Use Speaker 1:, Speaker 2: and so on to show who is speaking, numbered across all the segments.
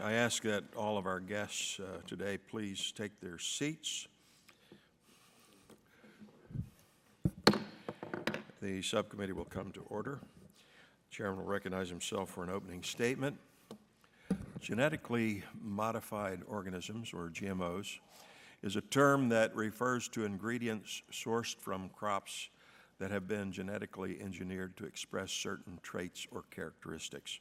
Speaker 1: I ask that all of our guests today please take their seats. The subcommittee will come to order. The chairman will recognize himself for an opening statement. Genetically modified organisms, or GMOs, is a term that refers to ingredients sourced from crops that have been genetically engineered to express certain traits or characteristics.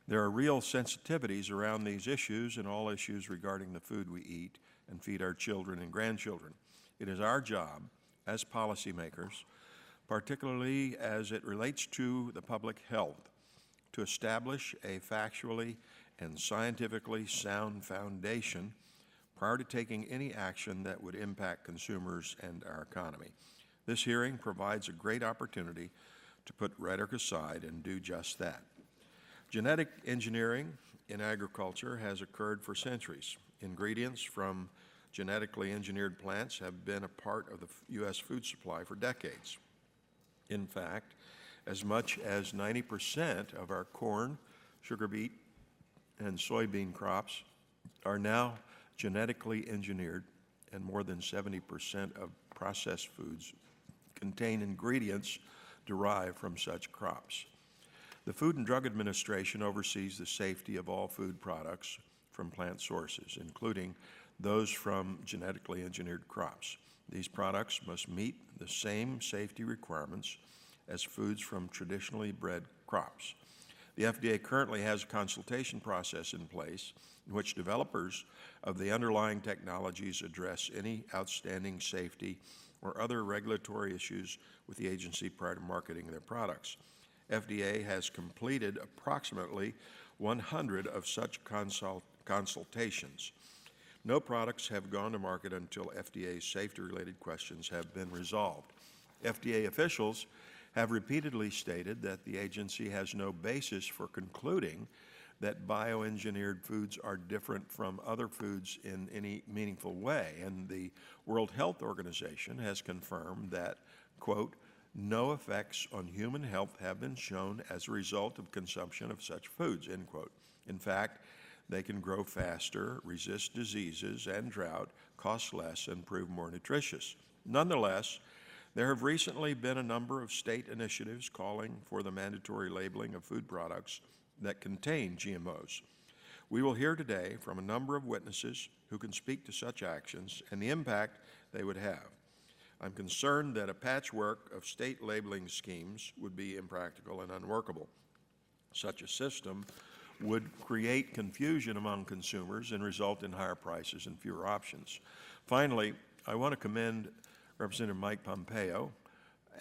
Speaker 1: There are real sensitivities around these issues and all issues regarding the food we eat and feed our children and grandchildren. It is our job as policymakers, particularly as it relates to the public health, to establish a factually and scientifically sound foundation prior to taking any action that would impact consumers and our economy. This hearing provides a great opportunity to put rhetoric aside and do just that. Genetic engineering in agriculture has occurred for centuries. Ingredients from genetically engineered plants have been a part of the U.S. food supply for decades. In fact, as much as 90% of our corn, sugar beet, and soybean crops are now genetically engineered, and more than 70% of processed foods contain ingredients derived from such crops. The Food and Drug Administration oversees the safety of all food products from plant sources, including those from genetically engineered crops. These products must meet the same safety requirements as foods from traditionally bred crops. The FDA currently has a consultation process in place in which developers of the underlying technologies address any outstanding safety or other regulatory issues with the agency prior to marketing their products. FDA has completed approximately 100 of such consultations. No products have gone to market until FDA's safety-related questions have been resolved. FDA officials have repeatedly stated that the agency has no basis for concluding that bioengineered foods are different from other foods in any meaningful way, and the World Health Organization has confirmed that, quote, no effects on human health have been shown as a result of consumption of such foods, end quote. In fact, they can grow faster, resist diseases and drought, cost less, and prove more nutritious. Nonetheless, there have recently been a number of state initiatives calling for the mandatory labeling of food products that contain GMOs. We will hear today from a number of witnesses who can speak to such actions and the impact they would have. I'm concerned that a patchwork of state labeling schemes would be impractical and unworkable. Such a system would create confusion among consumers and result in higher prices and fewer options. Finally, I want to commend Representative Mike Pompeo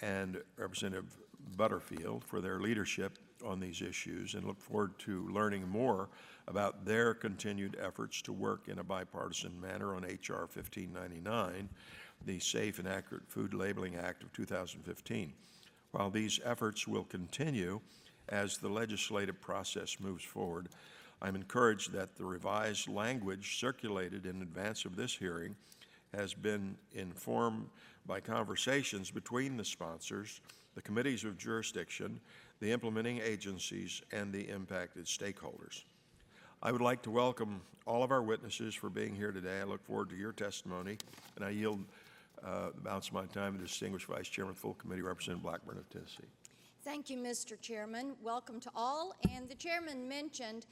Speaker 1: and Representative Butterfield for their leadership on these issues and look forward to learning more about their continued efforts to work in a bipartisan manner on H.R. 1599, the Safe and Accurate Food Labeling Act of 2015. While these efforts will continue as the legislative process moves forward, I'm encouraged that the revised language circulated in advance of this hearing has been informed by conversations between the sponsors, the committees of jurisdiction, the implementing agencies, and the impacted stakeholders. I would like to welcome all of our witnesses for being here today. I look forward to your testimony, and I yield the balance of my time to Distinguished Vice Chairman, Full Committee, Representative Blackburn of Tennessee.
Speaker 2: Thank you, Mr. Chairman. Welcome to all. And the chairman mentioned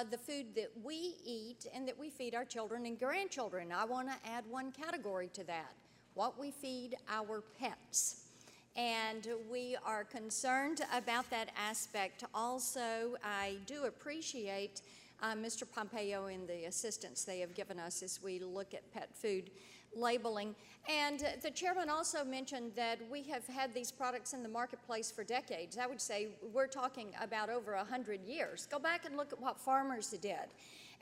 Speaker 2: the food that we eat and that we feed our children and grandchildren. I want to add one category to that, what we feed our pets. And we are concerned about that aspect. Also, I do appreciate Mr. Pompeo and the assistance they have given us as we look at pet food labeling. And the chairman also mentioned that we have had these products in the marketplace for decades. I would say we're talking about over 100 years. Go back and look at what farmers did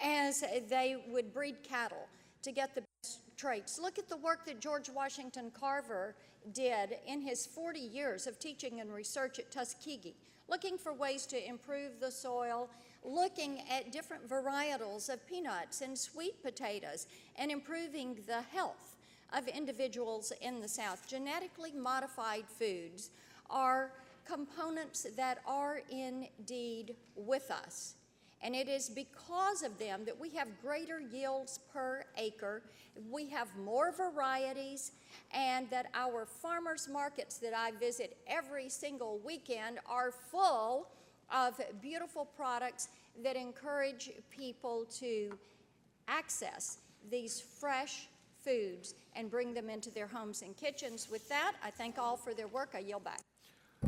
Speaker 2: as they would breed cattle to get the best traits. Look at the work that George Washington Carver did in his 40 years of teaching and research at Tuskegee, looking for ways to improve the soil, looking at different varietals of peanuts and sweet potatoes, and improving the health of individuals in the South. Genetically modified foods are components that are indeed with us. And it is because of them that we have greater yields per acre, we have more varieties, and that our farmers markets that I visit every single weekend are full of beautiful products that encourage people to access these fresh foods and bring them into their homes and kitchens. With that, I thank all for their work. I yield back.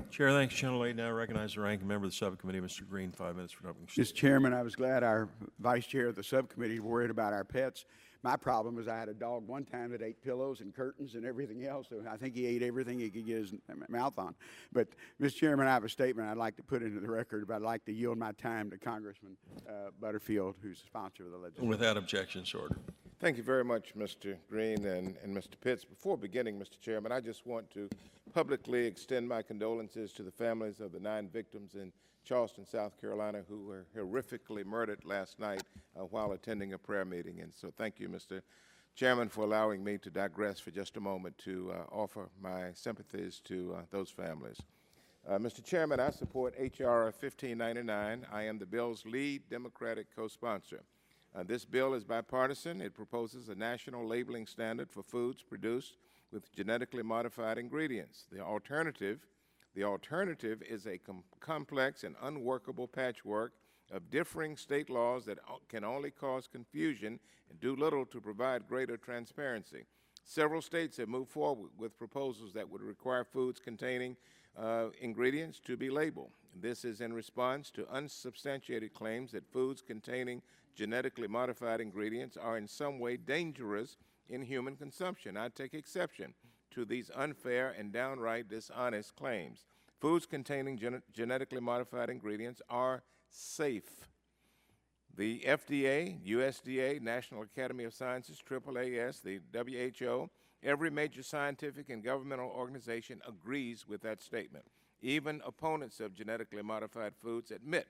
Speaker 1: Chair, thanks, Gentlelady. Now I recognize the ranking member of the subcommittee, Mr. Green, 5 minutes for an opening statement.
Speaker 3: Mr. Chairman, I was glad our vice chair of the subcommittee worried about our pets. My problem is I had a dog one time that ate pillows and curtains and everything else, so I think he ate everything he could get his mouth on. But, Mr. Chairman, I have a statement I'd like to put into the record, but I'd like to yield my time to Congressman Butterfield, who's the sponsor of the legislation.
Speaker 1: Without objection, so ordered.
Speaker 4: Thank you very much, Mr. Green and Mr. Pitts. Before beginning, Mr. Chairman, I just want to publicly extend my condolences to the families of the 9 victims in Charleston, South Carolina, who were horrifically murdered last night while attending a prayer meeting. And so thank you, Mr. Chairman, for allowing me to digress for just a moment to offer my sympathies to those families. Mr. Chairman, I support H.R. 1599. I am the bill's lead Democratic co-sponsor. This bill is bipartisan. It proposes a national labeling standard for foods produced with genetically modified ingredients. The alternative is a complex and unworkable patchwork of differing state laws that can only cause confusion and do little to provide greater transparency. Several states have moved forward with proposals that would require foods containing ingredients to be labeled. This is in response to unsubstantiated claims that foods containing genetically modified ingredients are in some way dangerous in human consumption. I take exception to these unfair and downright dishonest claims. Foods containing genetically modified ingredients are safe. The FDA, USDA, National Academy of Sciences, AAAS, the WHO, every major scientific and governmental organization agrees with that statement. Even opponents of genetically modified foods admit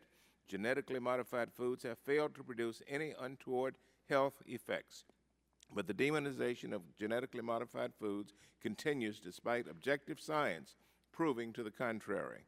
Speaker 4: genetically modified foods have failed to produce any untoward health effects. But the demonization of genetically modified foods continues despite objective science proving to the contrary.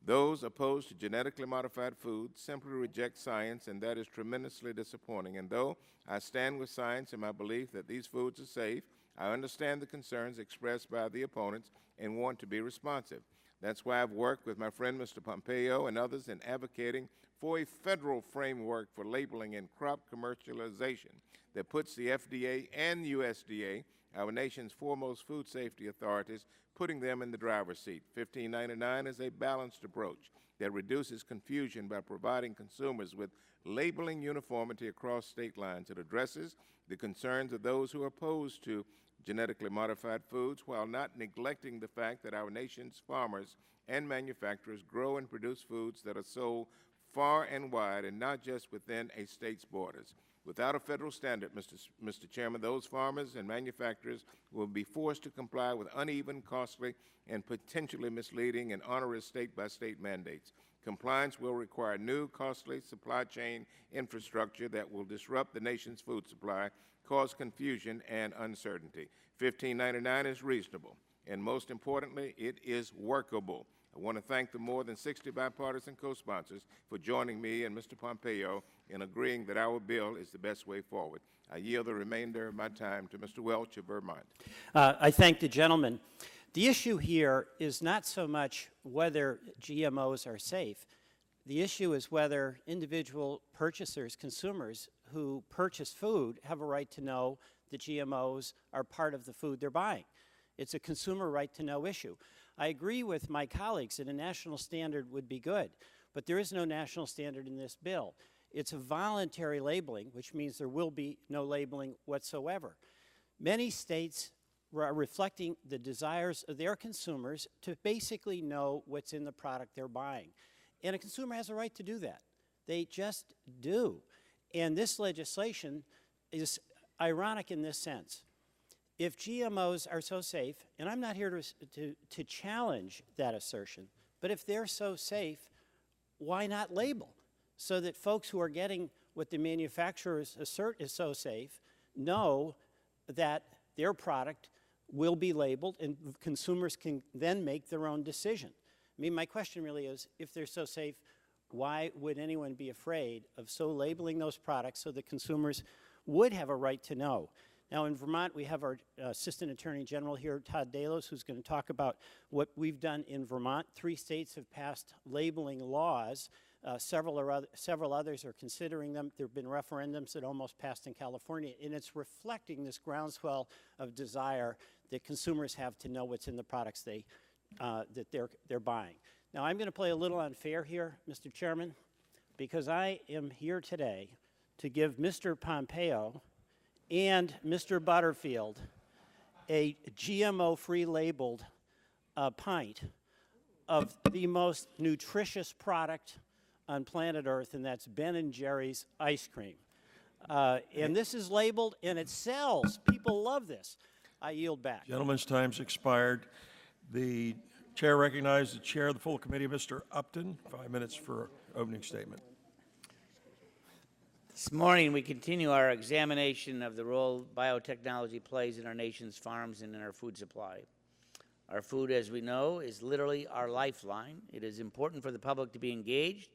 Speaker 4: Those opposed to genetically modified foods simply reject science, and that is tremendously disappointing. And though I stand with science in my belief that these foods are safe, I understand the concerns expressed by the opponents and want to be responsive. That's why I've worked with my friend Mr. Pompeo and others in advocating for a federal framework for labeling and crop commercialization that puts the FDA and USDA, our nation's foremost food safety authorities, putting them in the driver's seat. 1599 is a balanced approach that reduces confusion by providing consumers with labeling uniformity across state lines. It addresses the concerns of those who are opposed to genetically modified foods while not neglecting the fact that our nation's farmers and manufacturers grow and produce foods that are sold far and wide and not just within a state's borders. Without a federal standard, Mr. Chairman, those farmers and manufacturers will be forced to comply with uneven, costly, and potentially misleading and onerous state-by-state mandates. Compliance will require new, costly supply chain infrastructure that will disrupt the nation's food supply, cause confusion and uncertainty. 1599 is reasonable, and most importantly, it is workable. I want to thank the more than 60 bipartisan co-sponsors for joining me and Mr. Pompeo in agreeing that our bill is the best way forward. I yield the remainder of my time to Mr. Welch of Vermont.
Speaker 5: I thank the gentleman. The issue here is not so much whether GMOs are safe. The issue is whether individual purchasers, consumers who purchase food have a right to know that GMOs are part of the food they're buying. It's a consumer right-to-know issue. I agree with my colleagues that a national standard would be good, but there is no national standard in this bill. It's a voluntary labeling, which means there will be no labeling whatsoever. Many states are reflecting the desires of their consumers to basically know what's in the product they're buying. And a consumer has a right to do that. They just do. And this legislation is ironic in this sense. If GMOs are so safe, and I'm not here to challenge that assertion, but if they're so safe, why not label so that folks who are getting what the manufacturers assert is so safe know that their product will be labeled and consumers can then make their own decision. I mean, my question really is, if they're so safe, why would anyone be afraid of so labeling those products so that consumers would have a right to know? Now, in Vermont, we have our Assistant Attorney General here, Todd Delos, who's going to talk about what we've done in Vermont. 3 states have passed labeling laws. Several others are considering them. There have been referendums that almost passed in California, and it's reflecting this groundswell of desire that consumers have to know what's in the products that they're buying. Now, I'm going to play a little unfair here, Mr. Chairman, because I am here today to give Mr. Pompeo and Mr. Butterfield a GMO-free labeled pint of the most nutritious product on planet Earth, and that's Ben & Jerry's ice cream. And this is labeled, and it sells. People love this. I yield back.
Speaker 1: Gentleman's time's expired. The chair recognizes the chair of the full committee, Mr. Upton. 5 minutes for opening statement.
Speaker 6: This morning, we continue our examination of the role biotechnology plays in our nation's farms and in our food supply. Our food, as we know, is literally our lifeline. It is important for the public to be engaged.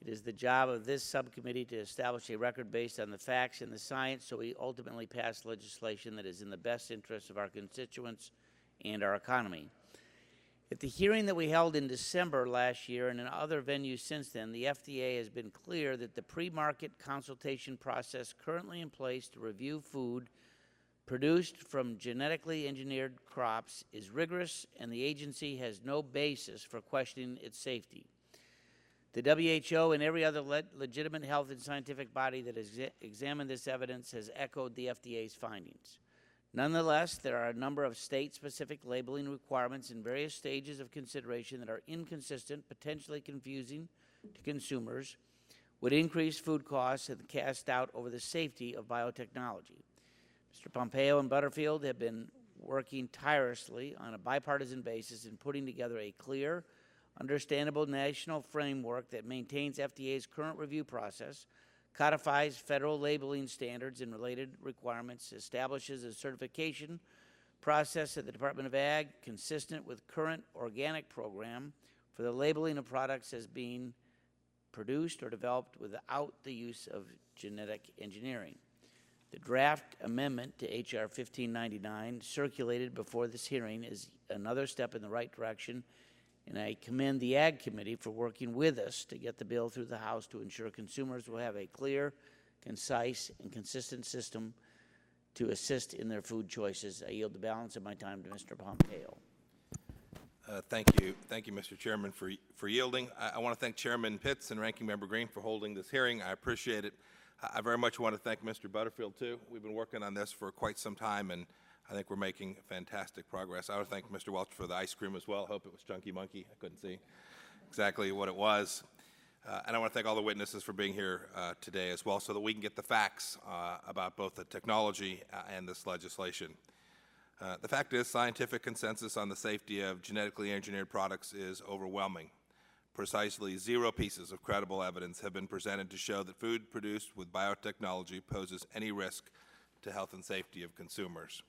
Speaker 6: It is the job of this subcommittee to establish a record based on the facts and the science so we ultimately pass legislation that is in the best interest of our constituents and our economy. At the hearing that we held in December last year and in other venues since then, the FDA has been clear that the pre-market consultation process currently in place to review food produced from genetically engineered crops is rigorous, and the agency has no basis for questioning its safety. The WHO and every other legitimate health and scientific body that has examined this evidence has echoed the FDA's findings. Nonetheless, there are a number of state-specific labeling requirements in various stages of consideration that are inconsistent, potentially confusing to consumers, would increase food costs, and cast doubt over the safety of biotechnology. Mr. Pompeo and Butterfield have been working tirelessly on a bipartisan basis in putting together a clear, understandable national framework that maintains FDA's current review process, codifies federal labeling standards and related requirements, establishes a certification process at the Department of Ag consistent with current organic program for the labeling of products as being produced or developed without the use of genetic engineering. The draft amendment to H.R. 1599 circulated before this hearing is another step in the right direction, and I commend the Ag Committee for working with us to get the bill through the House to ensure consumers will have a clear, concise, and consistent system to assist in their food choices. I yield the balance of my time to Mr. Pompeo.
Speaker 7: Thank you, Mr. Chairman, for yielding. I want to thank Chairman Pitts and Ranking Member Green for holding this hearing. I appreciate it. I very much want to thank Mr. Butterfield, too. We've been working on this for quite some time, and I think we're making fantastic progress. I want to thank Mr. Welch for the ice cream as well. I hope it was Chunky Monkey. I couldn't see exactly what it was. And I want to thank all the witnesses for being here today as well so that we can get the facts about both the technology and this legislation. The fact is, scientific consensus on the safety of genetically engineered products is overwhelming. Precisely 0 pieces of credible evidence have been presented to show that food produced with biotechnology poses any risk to health and safety of consumers.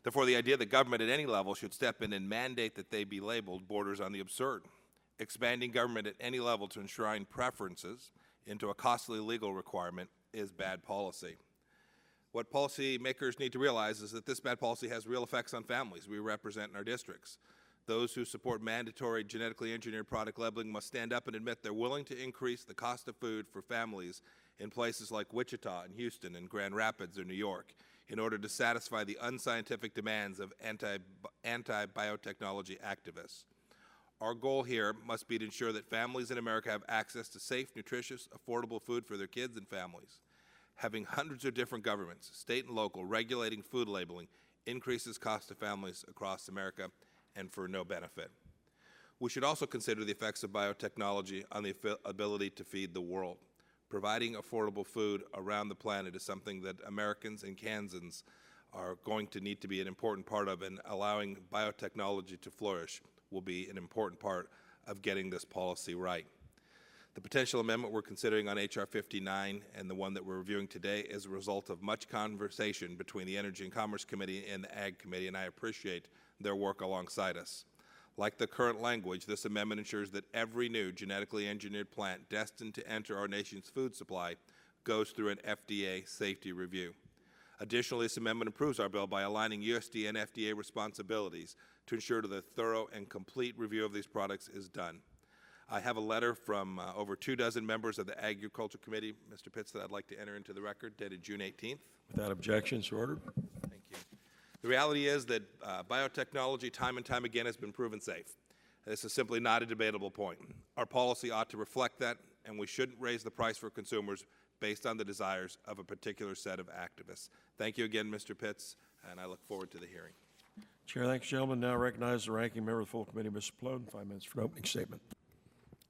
Speaker 7: Therefore, the idea that government at any level should step in and mandate that they be labeled borders on the absurd. Expanding government at any level to enshrine preferences into a costly legal requirement is bad policy. What policymakers need to realize is that this bad policy has real effects on families we represent in our districts. Those who support mandatory genetically engineered product labeling must stand up and admit they're willing to increase the cost of food for families in places like Wichita and Houston and Grand Rapids or New York in order to satisfy the unscientific demands of anti-biotechnology activists. Our goal here must be to ensure that families in America have access to safe, nutritious, affordable food for their kids and families. Having hundreds of different governments, state and local, regulating food labeling increases cost to families across America and for no benefit. We should also consider the effects of biotechnology on the ability to feed the world. Providing affordable food around the planet is something that Americans and Kansans are going to need to be an important part of, and allowing biotechnology to flourish will be an important part of getting this policy right. The potential amendment we're considering on H.R. 59 and the one that we're reviewing today is a result of much conversation between the Energy and Commerce Committee and the Ag Committee, and I appreciate their work alongside us. Like the current language, this amendment ensures that every new genetically engineered plant destined to enter our nation's food supply goes through an FDA safety review. Additionally, this amendment improves our bill by aligning USDA and FDA responsibilities to ensure that a thorough and complete review of these products is done. I have a letter from over 24 members of the Agriculture Committee, Mr. Pitts, that I'd like to enter into the record, dated June 18th.
Speaker 1: Without objection, so ordered.
Speaker 7: Thank you. The reality is that biotechnology time and time again has been proven safe. This is simply not a debatable point. Our policy ought to reflect that, and we shouldn't raise the price for consumers based on the desires of a particular set of activists. Thank you again, Mr. Pitts, and I look forward to the hearing.
Speaker 1: Chair, thanks, gentlemen. Now recognize the ranking member of the full committee, Mr. Plone, 5 minutes for an opening statement.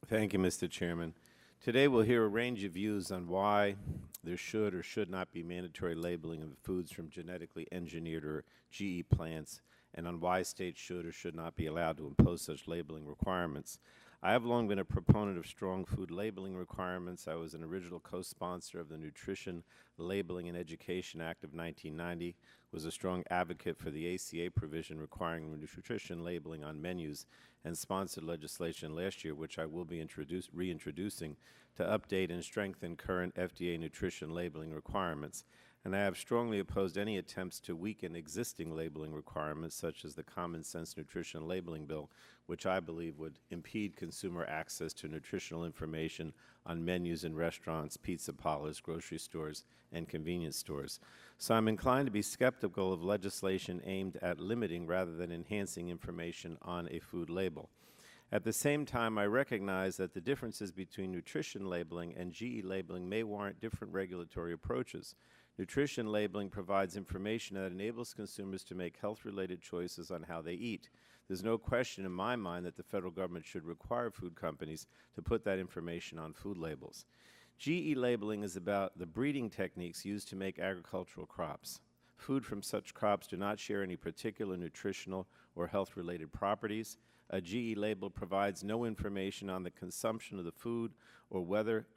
Speaker 8: Thank you, Mr. Chairman. Today we'll hear a range of views on why there should or should not be mandatory labeling of foods from genetically engineered or GE plants, and on why states should or should not be allowed to impose such labeling requirements. I have long been a proponent of strong food labeling requirements. I was an original co-sponsor of the Nutrition Labeling and Education Act of 1990, was a strong advocate for the ACA provision requiring nutrition labeling on menus, and sponsored legislation last year, which I will be reintroducing, to update and strengthen current FDA nutrition labeling requirements. And I have strongly opposed any attempts to weaken existing labeling requirements, such as the Common Sense Nutrition Labeling Bill, which I believe would impede consumer access to nutritional information on menus in restaurants, pizza parlors, grocery stores, and convenience stores. So I'm inclined to be skeptical of legislation aimed at limiting rather than enhancing information on a food label. At the same time, I recognize that the differences between nutrition labeling and GE labeling may warrant different regulatory approaches. Nutrition labeling provides information that enables consumers to make health-related choices on how they eat. There's no question in my mind that the federal government should require food companies to put that information on food labels. GE labeling is about the breeding techniques used to make agricultural crops. Food from such crops do not share any particular nutritional or health-related properties. A GE label provides no information on the consumption of the food or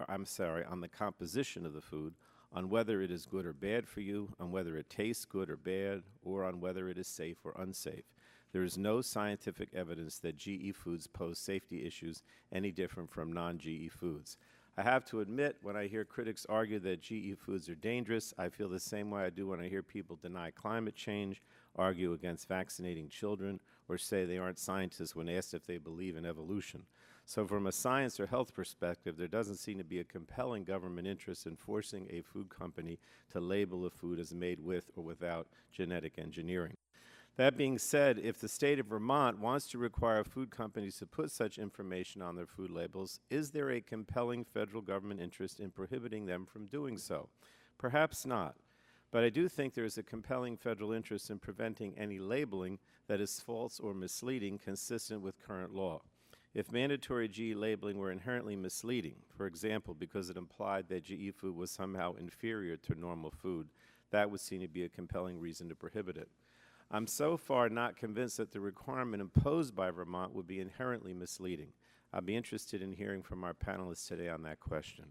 Speaker 8: on the composition of the food, on whether it is good or bad for you, on whether it tastes good or bad, or on whether it is safe or unsafe. There is no scientific evidence that GE foods pose safety issues any different from non-GE foods. I have to admit, when I hear critics argue that GE foods are dangerous, I feel the same way I do when I hear people deny climate change, argue against vaccinating children, or say they aren't scientists when asked if they believe in evolution. So from a science or health perspective, there doesn't seem to be a compelling government interest in forcing a food company to label a food as made with or without genetic engineering. That being said, if the state of Vermont wants to require food companies to put such information on their food labels, is there a compelling federal government interest in prohibiting them from doing so? Perhaps not. But I do think there is a compelling federal interest in preventing any labeling that is false or misleading consistent with current law. If mandatory GE labeling were inherently misleading, for example, because it implied that GE food was somehow inferior to normal food, that would seem to be a compelling reason to prohibit it. I'm so far not convinced that the requirement imposed by Vermont would be inherently misleading. I'd be interested in hearing from our panelists today on that question.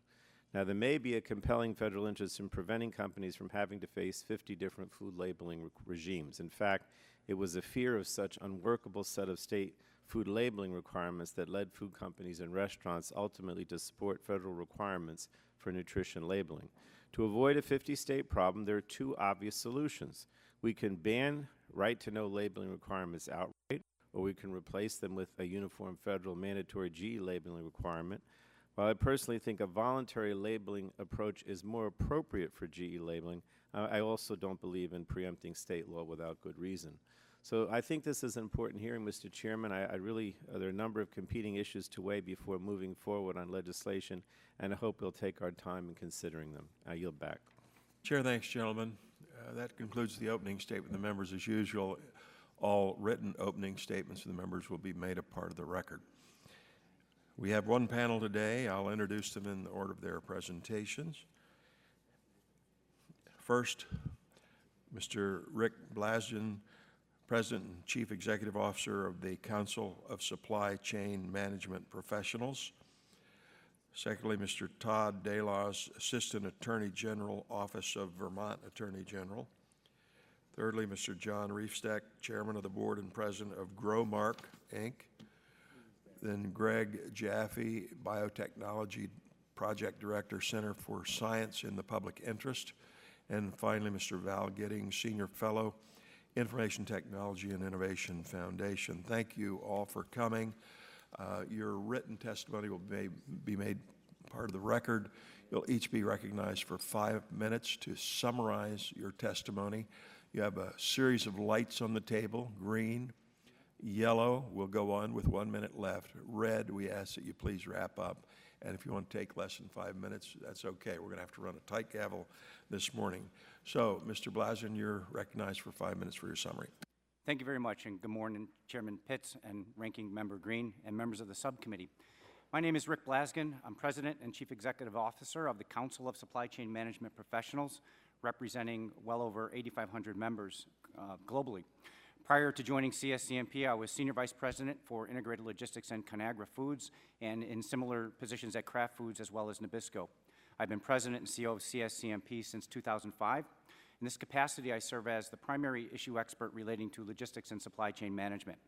Speaker 8: Now, there may be a compelling federal interest in preventing companies from having to face 50 different food labeling regimes. In fact, it was a fear of such unworkable set of state food labeling requirements that led food companies and restaurants ultimately to support federal requirements for nutrition labeling. To avoid a 50-state problem, there are two obvious solutions. We can ban right-to-know labeling requirements outright, or we can replace them with a uniform federal mandatory GE labeling requirement. While I personally think a voluntary labeling approach is more appropriate for GE labeling, I also don't believe in preempting state law without good reason. So I think this is an important hearing, Mr. Chairman. There are a number of competing issues to weigh before moving forward on legislation, and I hope we'll take our time in considering them. I yield back.
Speaker 1: Chair, thanks, gentlemen. That concludes the opening statement of the members. As usual, all written opening statements of the members will be made a part of the record. We have one panel today. I'll introduce them in the order of their presentations. First, Mr. Rick Blasden, President and Chief Executive Officer of the Council of Supply Chain Management Professionals. Secondly, Mr. Todd Delaws, Assistant Attorney General, Office of Vermont Attorney General. Thirdly, Mr. John Reefstack, Chairman of the Board and President of Growmark, Inc. Then Greg Jaffe, Biotechnology Project Director, Center for Science in the Public Interest. And finally, Mr. Val Giddings, Senior Fellow, Information Technology and Innovation Foundation. Thank you all for coming. Your written testimony will be made part of the record. You'll each be recognized for 5 minutes to summarize your testimony. You have a series of lights on the table. Green, yellow will go on with 1 minute left. Red, we ask that you please wrap up. And if you want to take less than 5 minutes, that's okay. We're going to have to run a tight gavel this morning. So, Mr. Blazin, you're recognized for 5 minutes for your summary.
Speaker 9: Thank you very much, and good morning, Chairman Pitts and Ranking Member Green and members of the subcommittee. My name is Rick Blaskin. I'm President and Chief Executive Officer of the Council of Supply Chain Management Professionals, representing well over 8,500 members globally. Prior to joining CSCMP, I was Senior Vice President for Integrated Logistics and Conagra Foods, and in similar positions at Kraft Foods as well as Nabisco. I've been President and CEO of CSCMP since 2005. In this capacity, I serve as the primary issue expert relating to logistics and supply chain management.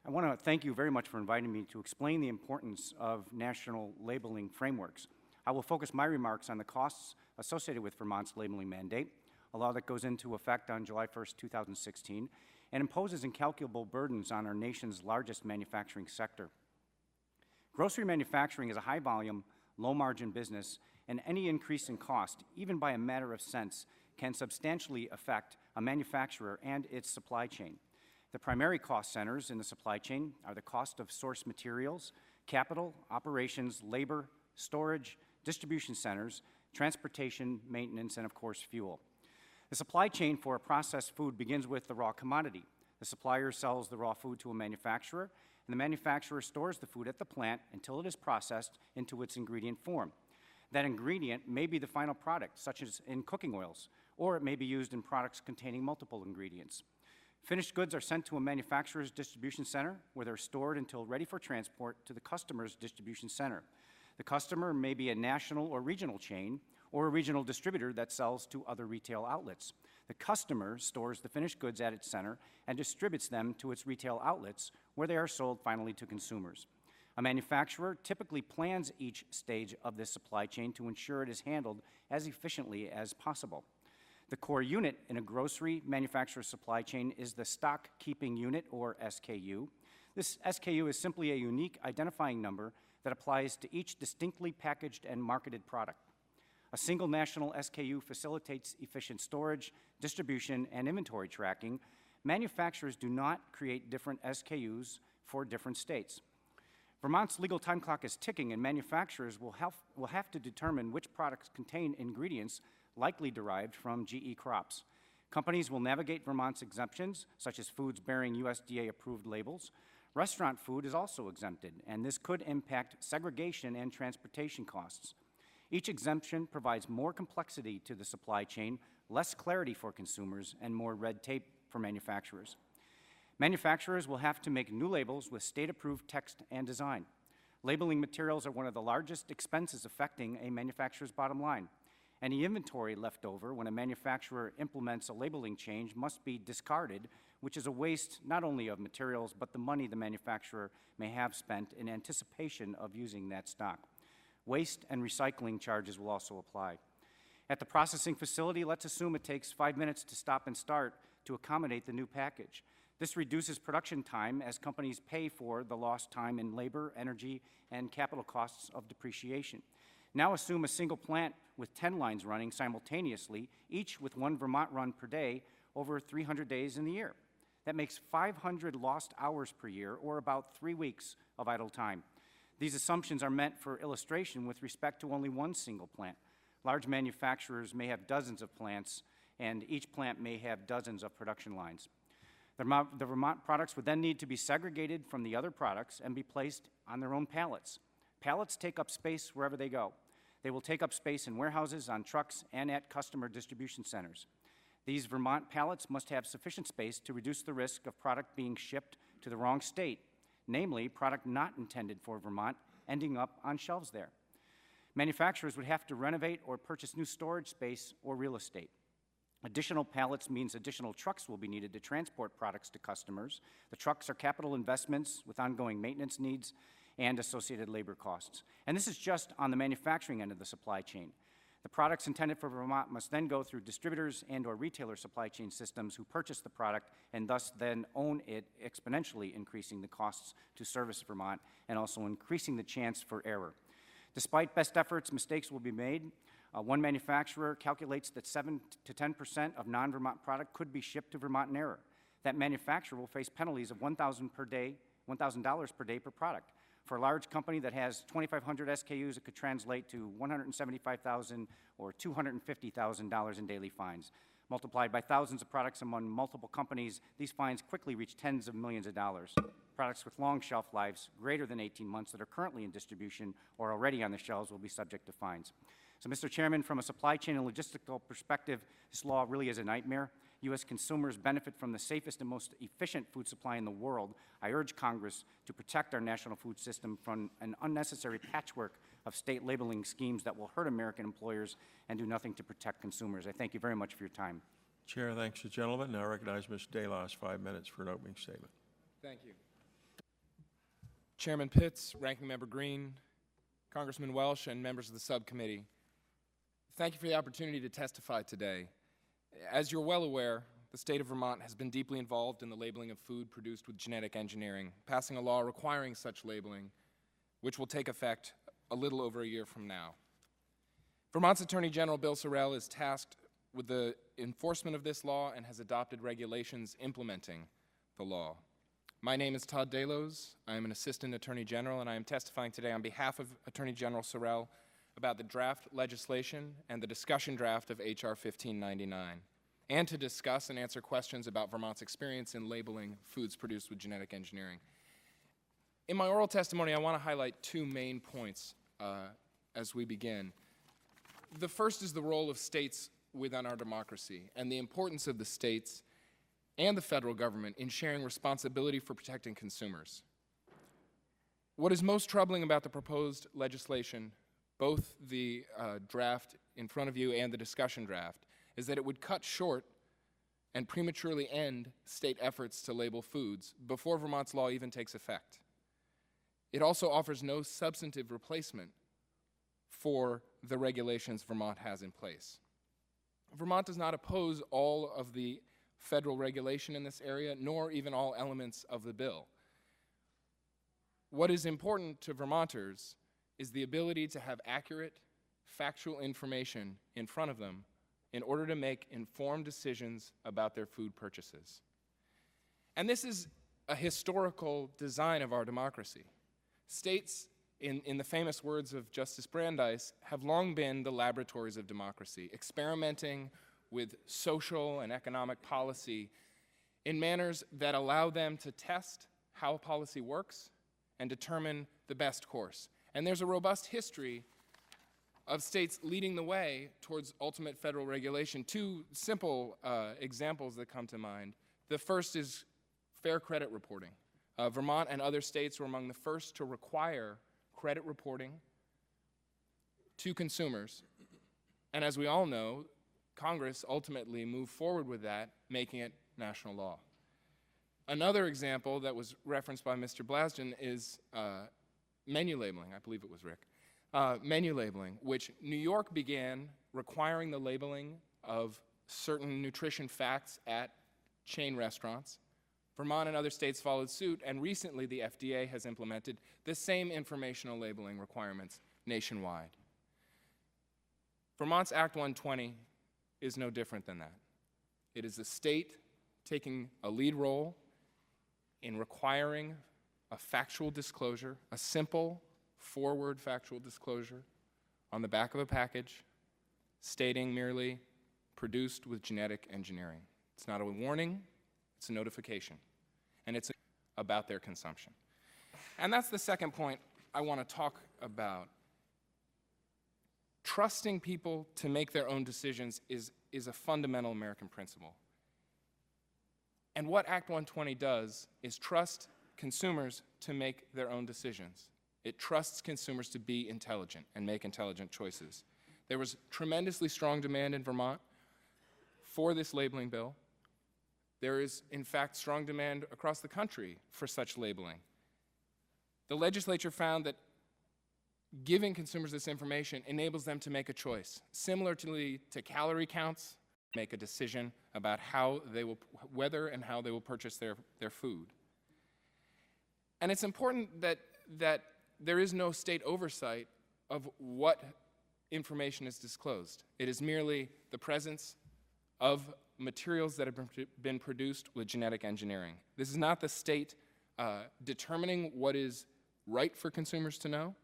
Speaker 9: I want to thank you very much for inviting me to explain the importance of national labeling frameworks. I will focus my remarks on the costs associated with Vermont's labeling mandate, a law that goes into effect on July 1st, 2016, and imposes incalculable burdens on our nation's largest manufacturing sector. Grocery manufacturing is a high-volume, low-margin business, and any increase in cost, even by a matter of cents, can substantially affect a manufacturer and its supply chain. The primary cost centers in the supply chain are the cost of source materials, capital, operations, labor, storage, distribution centers, transportation, maintenance, and of course, fuel. The supply chain for a processed food begins with the raw commodity. The supplier sells the raw food to a manufacturer, and the manufacturer stores the food at the plant until it is processed into its ingredient form. That ingredient may be the final product, such as in cooking oils, or it may be used in products containing multiple ingredients. Finished goods are sent to a manufacturer's distribution center, where they're stored until ready for transport to the customer's distribution center. The customer may be a national or regional chain, or a regional distributor that sells to other retail outlets. The customer stores the finished goods at its center and distributes them to its retail outlets, where they are sold finally to consumers. A manufacturer typically plans each stage of this supply chain to ensure it is handled as efficiently as possible. The core unit in a grocery manufacturer's supply chain is the stock keeping unit, or SKU. This SKU is simply a unique identifying number that applies to each distinctly packaged and marketed product. A single national SKU facilitates efficient storage, distribution, and inventory tracking. Manufacturers do not create different SKUs for different states. Vermont's legal time clock is ticking, and manufacturers will have to determine which products contain ingredients likely derived from GE crops. Companies will navigate Vermont's exemptions, such as foods bearing USDA-approved labels. Restaurant food is also exempted, and this could impact segregation and transportation costs. Each exemption provides more complexity to the supply chain, less clarity for consumers, and more red tape for manufacturers. Manufacturers will have to make new labels with state-approved text and design. Labeling materials are one of the largest expenses affecting a manufacturer's bottom line. Any inventory left over when a manufacturer implements a labeling change must be discarded, which is a waste not only of materials, but the money the manufacturer may have spent in anticipation of using that stock. Waste and recycling charges will also apply. At the processing facility, let's assume it takes 5 minutes to stop and start to accommodate the new package. This reduces production time as companies pay for the lost time in labor, energy, and capital costs of depreciation. Now assume a single plant with 10 lines running simultaneously, each with 1 Vermont run per day over 300 days in the year. That makes 500 lost hours per year, or about 3 weeks of idle time. These assumptions are meant for illustration with respect to only one single plant. Large manufacturers may have dozens of plants, and each plant may have dozens of production lines. The Vermont products would then need to be segregated from the other products and be placed on their own pallets. Pallets take up space wherever they go. They will take up space in warehouses, on trucks, and at customer distribution centers. These Vermont pallets must have sufficient space to reduce the risk of product being shipped to the wrong state, namely product not intended for Vermont ending up on shelves there. Manufacturers would have to renovate or purchase new storage space or real estate. Additional pallets means additional trucks will be needed to transport products to customers. The trucks are capital investments with ongoing maintenance needs and associated labor costs. And this is just on the manufacturing end of the supply chain. The products intended for Vermont must then go through distributors and/or retailer supply chain systems who purchase the product and thus then own it, exponentially increasing the costs to service Vermont and also increasing the chance for error. Despite best efforts, mistakes will be made. One manufacturer calculates that 7 to 10% of non-Vermont product could be shipped to Vermont in error. That manufacturer will face penalties of $1,000 per day per product. For a large company that has 2,500 SKUs, it could translate to $175,000 or $250,000 in daily fines. Multiplied by thousands of products among multiple companies, these fines quickly reach tens of millions of dollars. Products with long shelf lives, greater than 18 months, that are currently in distribution or already on the shelves will be subject to fines. So, Mr. Chairman, from a supply chain and logistical perspective, this law really is a nightmare. U.S. consumers benefit from the safest and most efficient food supply in the world. I urge Congress to protect our national food system from an unnecessary patchwork of state labeling schemes that will hurt American employers and do nothing to protect consumers. I thank you very much for your time.
Speaker 1: Chair thanks the gentleman. Now I recognize Ms. DeLos, 5 minutes for an opening statement.
Speaker 10: Thank you. Chairman Pitts, Ranking Member Green, Congressman Welsh, and members of the subcommittee, thank you for the opportunity to testify today. As you're well aware, the state of Vermont has been deeply involved in the labeling of food produced with genetic engineering, passing a law requiring such labeling, which will take effect a little over a year from now. Vermont's Attorney General Bill Sorrell is tasked with the enforcement of this law and has adopted regulations implementing the law. My name is Todd Delos. I am an Assistant Attorney General, and I am testifying today on behalf of Attorney General Sorrell about the draft legislation and the discussion draft of H.R. 1599, and to discuss and answer questions about Vermont's experience in labeling foods produced with genetic engineering. In my oral testimony, I want to highlight two main points as we begin. The first is the role of states within our democracy and the importance of the states and the federal government in sharing responsibility for protecting consumers. What is most troubling about the proposed legislation, both the draft in front of you and the discussion draft, is that it would cut short and prematurely end state efforts to label foods before Vermont's law even takes effect. It also offers no substantive replacement for the regulations Vermont has in place. Vermont does not oppose all of the federal regulation in this area, nor even all elements of the bill. What is important to Vermonters is the ability to have accurate, factual information in front of them in order to make informed decisions about their food purchases. And this is a historical design of our democracy. States, in the famous words of Justice Brandeis, have long been the laboratories of democracy, experimenting with social and economic policy in manners that allow them to test how policy works and determine the best course. And there's a robust history of states leading the way towards ultimate federal regulation. Two simple examples that come to mind. The first is fair credit reporting. Vermont and other states were among the first to require credit reporting to consumers. And as we all know, Congress ultimately moved forward with that, making it national law. Another example that was referenced by Mr. Blasden is menu labeling. I believe it was Rick. Menu labeling, which New York began requiring the labeling of certain nutrition facts at chain restaurants. Vermont and other states followed suit, and recently the FDA has implemented the same informational labeling requirements nationwide. Vermont's Act 120 is no different than that. It is the state taking a lead role in requiring a factual disclosure, a simple four-word factual disclosure on the back of a package stating merely produced with genetic engineering. It's not a warning, it's a notification, and it's about their consumption. And that's the second point I want to talk about. Trusting people to make their own decisions is a fundamental American principle. And what Act 120 does is trust consumers to make their own decisions. It trusts consumers to be intelligent and make intelligent choices. There was tremendously strong demand in Vermont for this labeling bill. There is, in fact, strong demand across the country for such labeling. The legislature found that giving consumers this information enables them to make a choice. Similarly to calorie counts, make a decision about whether and how they will purchase their food. And it's important that there is no state oversight of what information is disclosed. It is merely the presence of materials that have been produced with genetic engineering. This is not the state determining what is right for consumers to know.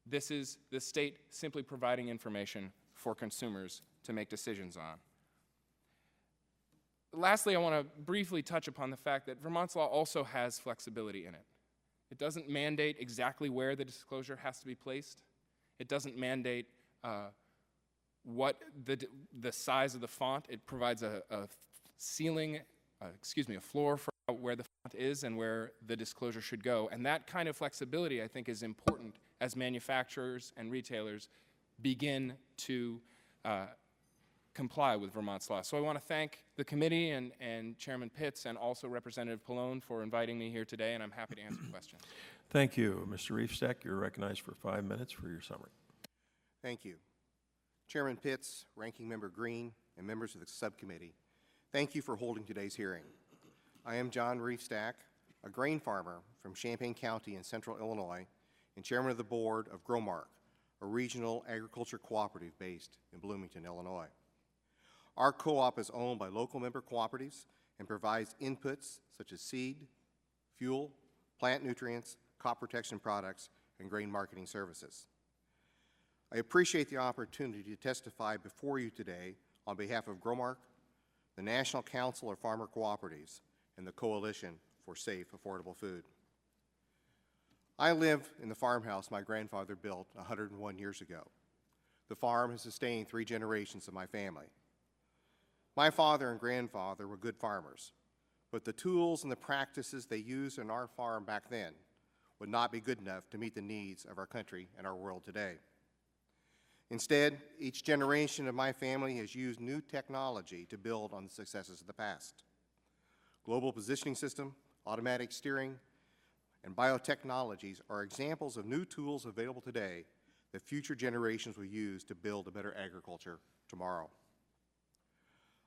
Speaker 10: This is the state simply providing information for consumers to make decisions on. Lastly, I want to briefly touch upon the fact that Vermont's law also has flexibility in it. It doesn't mandate exactly where the disclosure has to be placed. It doesn't mandate what the size of the font. It provides a floor for where the font is and where the disclosure should go. And that kind of flexibility, I think, is important as manufacturers and retailers begin to comply with Vermont's law. So I want to thank the committee and Chairman Pitts and also Representative Pallone for inviting me here today, and I'm happy to answer questions.
Speaker 1: Thank you. Mr. Riefstack, you're recognized for 5 minutes for your summary.
Speaker 11: Thank you. Chairman Pitts, Ranking Member Green, and members of the subcommittee, thank you for holding today's hearing. I am John Riefstack, a grain farmer from Champaign County in central Illinois, and chairman of the board of Growmark, a regional agriculture cooperative based in Bloomington, Illinois. Our co-op is owned by local member cooperatives and provides inputs such as seed, fuel, plant nutrients, crop protection products, and grain marketing services. I appreciate the opportunity to testify before you today on behalf of Growmark, the National Council of Farmer Cooperatives, and the Coalition for Safe, Affordable Food. I live in the farmhouse my grandfather built 101 years ago. The farm has sustained 3 generations of my family. My father and grandfather were good farmers, but the tools and the practices they used on our farm back then would not be good enough to meet the needs of our country and our world today. Instead, each generation of my family has used new technology to build on the successes of the past. Global positioning system, automatic steering, and biotechnologies are examples of new tools available today that future generations will use to build a better agriculture tomorrow.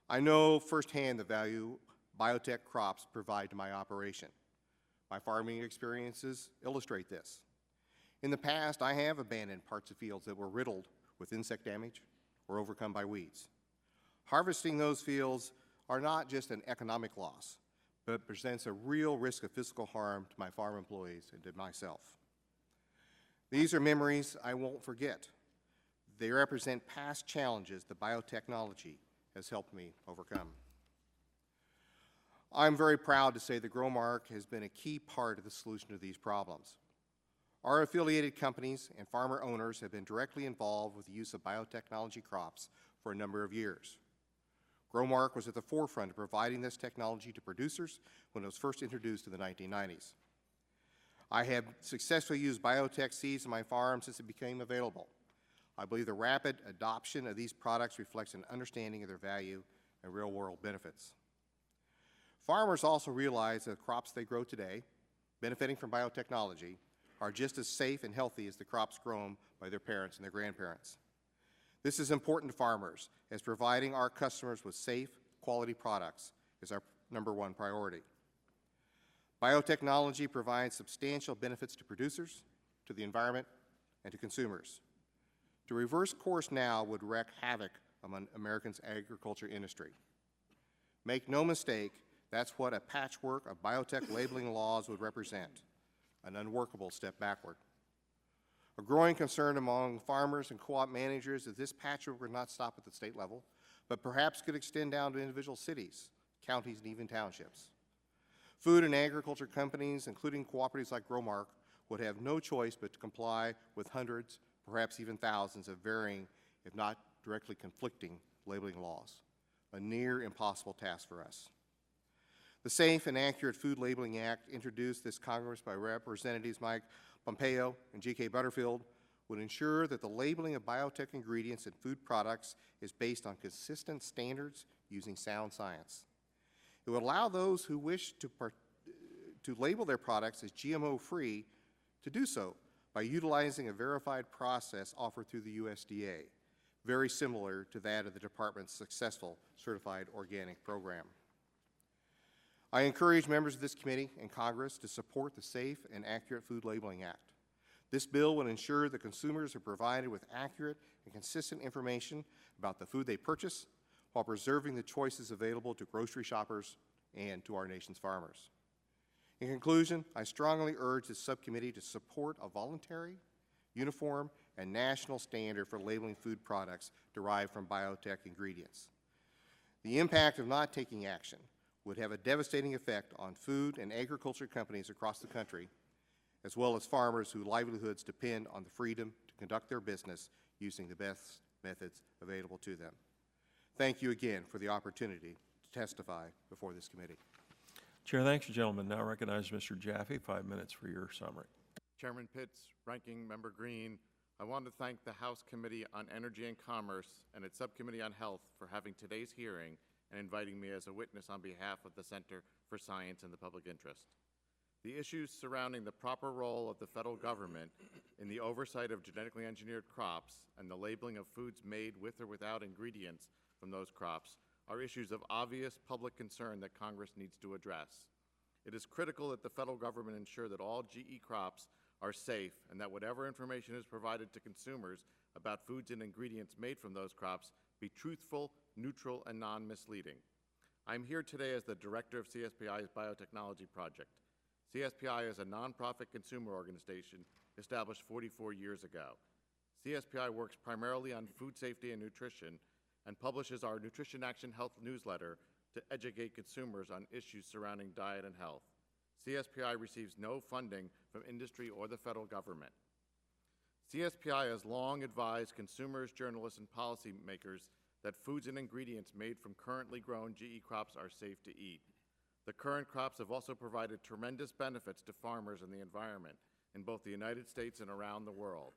Speaker 11: I know firsthand the value biotech crops provide to my operation. My farming experiences illustrate this. In the past, I have abandoned parts of fields that were riddled with insect damage or overcome by weeds. Harvesting those fields are not just an economic loss, but presents a real risk of physical harm to my farm employees and to myself. These are memories I won't forget. They represent past challenges that biotechnology has helped me overcome. I'm very proud to say that Growmark has been a key part of the solution to these problems. Our affiliated companies and farmer owners have been directly involved with the use of biotechnology crops for a number of years. Growmark was at the forefront of providing this technology to producers when it was first introduced in the 1990s. I have successfully used biotech seeds on my farm since it became available. I believe the rapid adoption of these products reflects an understanding of their value and real-world benefits. Farmers also realize that the crops they grow today, benefiting from biotechnology, are just as safe and healthy as the crops grown by their parents and their grandparents. This is important to farmers, as providing our customers with safe, quality products is our #1 priority. Biotechnology provides substantial benefits to producers, to the environment, and to consumers. To reverse course now would wreak havoc among Americans' agriculture industry. Make no mistake, that's what a patchwork of biotech labeling laws would represent, an unworkable step backward. A growing concern among farmers and co-op managers is this patchwork would not stop at the state level, but perhaps could extend down to individual cities, counties, and even townships. Food and agriculture companies, including cooperatives like Growmark, would have no choice but to comply with hundreds, perhaps even thousands of varying, if not directly conflicting, labeling laws, a near impossible task for us. The Safe and Accurate Food Labeling Act, introduced this Congress by Representatives Mike Pompeo and G.K. Butterfield, would ensure that the labeling of biotech ingredients in food products is based on consistent standards using sound science. It would allow those who wish to label their products as GMO-free to do so by utilizing a verified process offered through the USDA, very similar to that of the Department's successful Certified Organic program. I encourage members of this committee and Congress to support the Safe and Accurate Food Labeling Act. This bill will ensure that consumers are provided with accurate and consistent information about the food they purchase while preserving the choices available to grocery shoppers and to our nation's farmers. In conclusion, I strongly urge this subcommittee to support a voluntary, uniform, and national standard for labeling food products derived from biotech ingredients. The impact of not taking action would have a devastating effect on food and agriculture companies across the country, as well as farmers whose livelihoods depend on the freedom to conduct their business using the best methods available to them. Thank you again for the opportunity to testify before this committee.
Speaker 1: Chair, thanks, gentlemen. Now recognize Mr. Jaffe, 5 minutes for your summary.
Speaker 12: Chairman Pitts, Ranking Member Green, I want to thank the House Committee on Energy and Commerce and its Subcommittee on Health for having today's hearing and inviting me as a witness on behalf of the Center for Science and the Public Interest. The issues surrounding the proper role of the federal government in the oversight of genetically engineered crops and the labeling of foods made with or without ingredients from those crops are issues of obvious public concern that Congress needs to address. It is critical that the federal government ensure that all GE crops are safe and that whatever information is provided to consumers about foods and ingredients made from those crops be truthful, neutral, and non-misleading. I'm here today as the director of CSPI's Biotechnology project. CSPI is a nonprofit consumer organization established 44 years ago. CSPI works primarily on food safety and nutrition and publishes our Nutrition Action Health newsletter to educate consumers on issues surrounding diet and health. CSPI receives no funding from industry or the federal government. CSPI has long advised consumers, journalists, and policymakers that foods and ingredients made from currently grown GE crops are safe to eat. The current crops have also provided tremendous benefits to farmers and the environment in both the United States and around the world.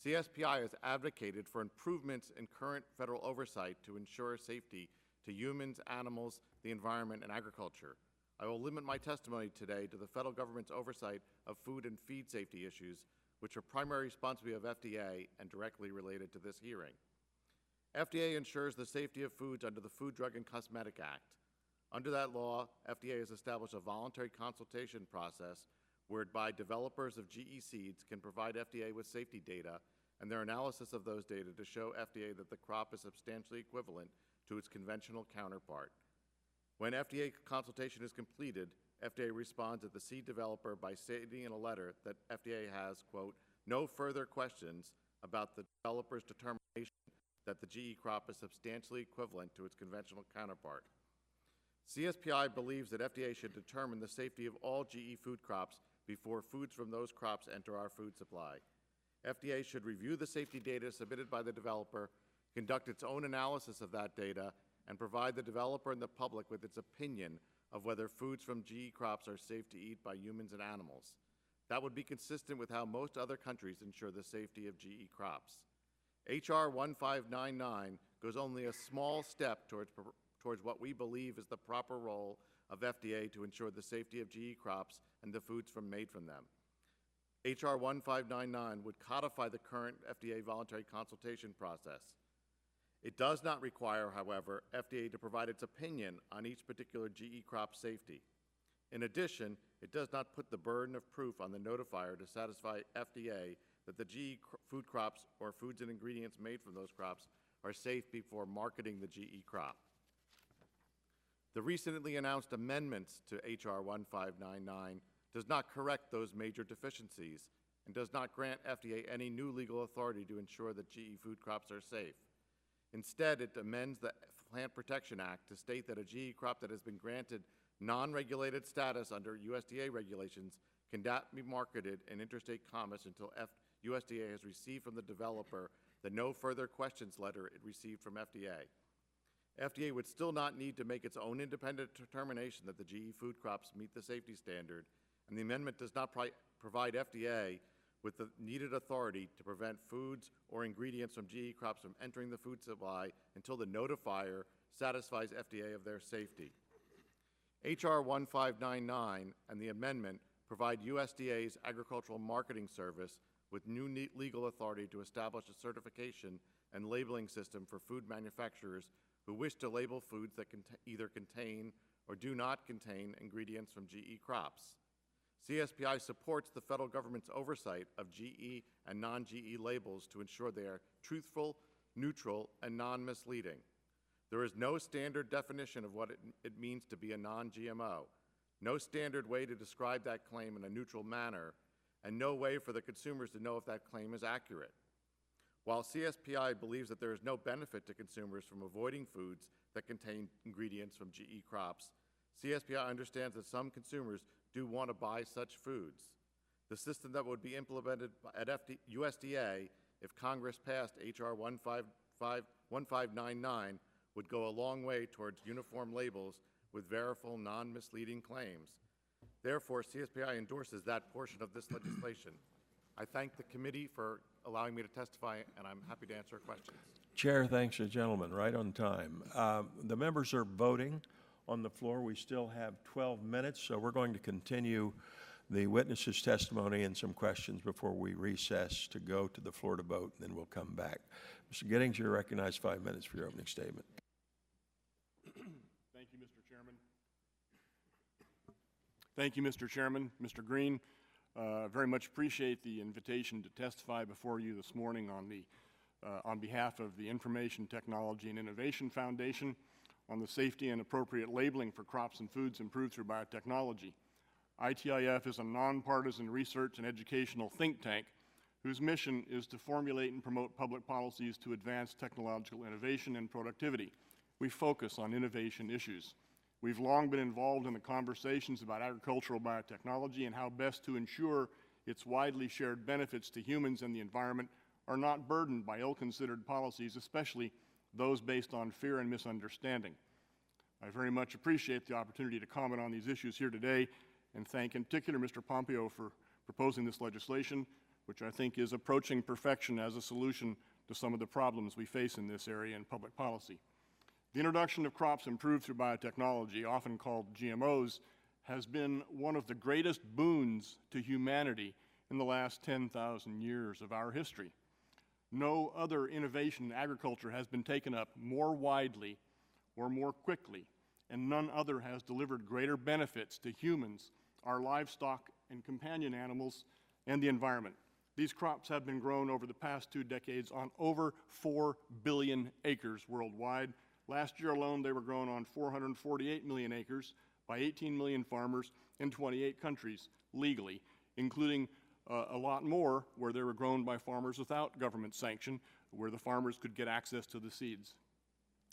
Speaker 12: CSPI has advocated for improvements in current federal oversight to ensure safety to humans, animals, the environment, and agriculture. I will limit my testimony today to the federal government's oversight of food and feed safety issues, which are primary responsibility of FDA and directly related to this hearing. FDA ensures the safety of foods under the Food, Drug, and Cosmetic Act. Under that law, FDA has established a voluntary consultation process whereby developers of GE seeds can provide FDA with safety data and their analysis of those data to show FDA that the crop is substantially equivalent to its conventional counterpart. When FDA consultation is completed, FDA responds to the seed developer by stating in a letter that FDA has, quote, no further questions about the developer's determination that the GE crop is substantially equivalent to its conventional counterpart. CSPI believes that FDA should determine the safety of all GE food crops before foods from those crops enter our food supply. FDA should review the safety data submitted by the developer, conduct its own analysis of that data, and provide the developer and the public with its opinion of whether foods from GE crops are safe to eat by humans and animals. That would be consistent with how most other countries ensure the safety of GE crops. H.R. 1599 goes only a small step towards what we believe is the proper role of FDA to ensure the safety of GE crops and the foods made from them. H.R. 1599 would codify the current FDA voluntary consultation process. It does not require, however, FDA to provide its opinion on each particular GE crop safety. In addition, it does not put the burden of proof on the notifier to satisfy FDA that the GE food crops or foods and ingredients made from those crops are safe before marketing the GE crop. The recently announced amendments to H.R. 1599 does not correct those major deficiencies and does not grant FDA any new legal authority to ensure that GE food crops are safe. Instead, it amends the Plant Protection Act to state that a GE crop that has been granted non-regulated status under USDA regulations cannot be marketed in interstate commerce until USDA has received from the developer the no further questions letter it received from FDA. FDA would still not need to make its own independent determination that the GE food crops meet the safety standard, and the amendment does not provide FDA with the needed authority to prevent foods or ingredients from GE crops from entering the food supply until the notifier satisfies FDA of their safety. H.R. 1599 and the amendment provide USDA's Agricultural Marketing Service with new legal authority to establish a certification and labeling system for food manufacturers who wish to label foods that either contain or do not contain ingredients from GE crops. CSPI supports the federal government's oversight of GE and non-GE labels to ensure they are truthful, neutral, and non-misleading. There is no standard definition of what it means to be a non-GMO, no standard way to describe that claim in a neutral manner, and no way for the consumers to know if that claim is accurate. While CSPI believes that there is no benefit to consumers from avoiding foods that contain ingredients from GE crops, CSPI understands that some consumers do want to buy such foods. The system that would be implemented at USDA if Congress passed H.R. 1599 would go a long way towards uniform labels with verifiable, non-misleading claims. Therefore, CSPI endorses that portion of this legislation. I thank the committee for allowing me to testify, and I'm happy to answer questions.
Speaker 1: Chair thanks the gentleman, right on time. The members are voting on the floor. We still have 12 minutes, so we're going to continue the witness's testimony and some questions before we recess to go to the floor to vote, and then we'll come back. Mr. Giddings, you're recognized 5 minutes for your opening statement.
Speaker 13: Thank you, Mr. Chairman. Thank you, Mr. Chairman. Mr. Green, very much appreciate the invitation to testify before you this morning on behalf of the Information Technology and Innovation Foundation on the safety and appropriate labeling for crops and foods improved through biotechnology. ITIF is a nonpartisan research and educational think tank whose mission is to formulate and promote public policies to advance technological innovation and productivity. We focus on innovation issues. We've long been involved in the conversations about agricultural biotechnology and how best to ensure its widely shared benefits to humans and the environment are not burdened by ill-considered policies, especially those based on fear and misunderstanding. I very much appreciate the opportunity to comment on these issues here today and thank in particular Mr. Pompeo for proposing this legislation, which I think is approaching perfection as a solution to some of the problems we face in this area in public policy. The introduction of crops improved through biotechnology, often called GMOs, has been one of the greatest boons to humanity in the last 10,000 years of our history. No other innovation in agriculture has been taken up more widely or more quickly, and none other has delivered greater benefits to humans, our livestock and companion animals, and the environment. These crops have been grown over the past 2 decades on over 4 billion acres worldwide. Last year alone, they were grown on 448 million acres by 18 million farmers in 28 countries legally, including a lot more where they were grown by farmers without government sanction, where the farmers could get access to the seeds.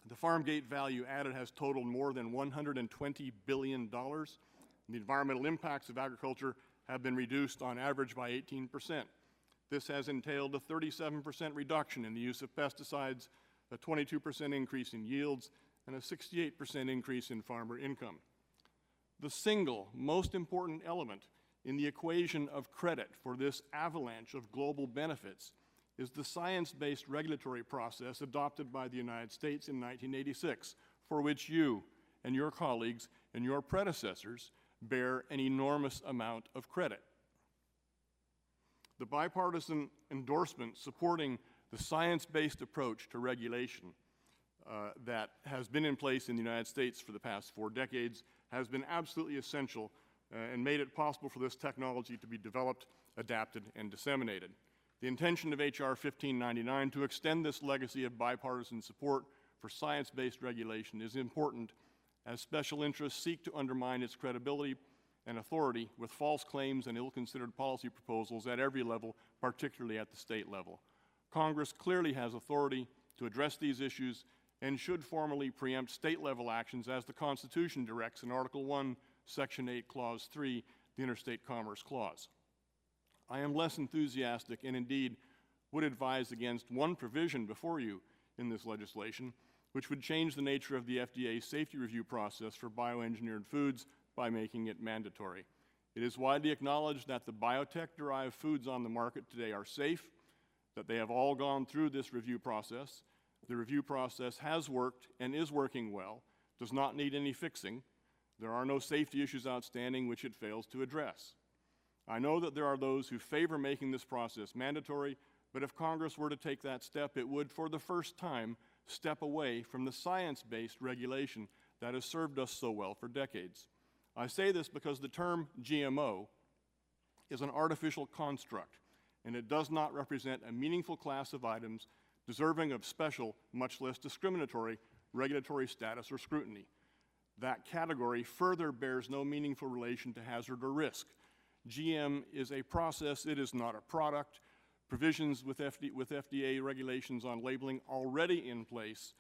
Speaker 13: The farm gate value added has totaled more than $120 billion. And the environmental impacts of agriculture have been reduced on average by 18%. This has entailed a 37% reduction in the use of pesticides, a 22% increase in yields, and a 68% increase in farmer income. The single most important element in the equation of credit for this avalanche of global benefits is the science-based regulatory process adopted by the United States in 1986, for which you and your colleagues and your predecessors bear an enormous amount of credit. The bipartisan endorsement supporting the science-based approach to regulation that has been in place in the United States for the past 4 decades has been absolutely essential and made it possible for this technology to be developed, adapted, and disseminated. The intention of H.R. 1599 to extend this legacy of bipartisan support for science-based regulation is important as special interests seek to undermine its credibility and authority with false claims and ill-considered policy proposals at every level, particularly at the state level. Congress clearly has authority to address these issues and should formally preempt state-level actions as the Constitution directs in Article 1, Section 8, Clause 3, the Interstate Commerce Clause. I am less enthusiastic and indeed would advise against one provision before you in this legislation, which would change the nature of the FDA's safety review process for bioengineered foods by making it mandatory. It is widely acknowledged that the biotech-derived foods on the market today are safe, that they have all gone through this review process. The review process has worked and is working well, does not need any fixing. There are no safety issues outstanding which it fails to address. I know that there are those who favor making this process mandatory, but if Congress were to take that step, it would, for the first time, step away from the science-based regulation that has served us so well for decades. I say this because the term GMO is an artificial construct, and it does not represent a meaningful class of items deserving of special, much less discriminatory, regulatory status or scrutiny. That category further bears no meaningful relation to hazard or risk. GM is a process, it is not a product. Provisions with FDA regulations on labeling already in place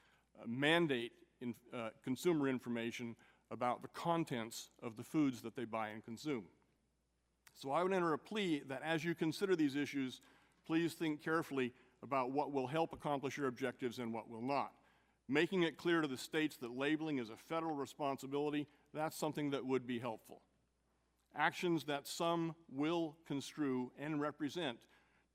Speaker 13: mandate consumer information about the contents of the foods that they buy and consume. So I would enter a plea that as you consider these issues, please think carefully about what will help accomplish your objectives and what will not. Making it clear to the states that labeling is a federal responsibility, that's something that would be helpful. Actions that some will construe and represent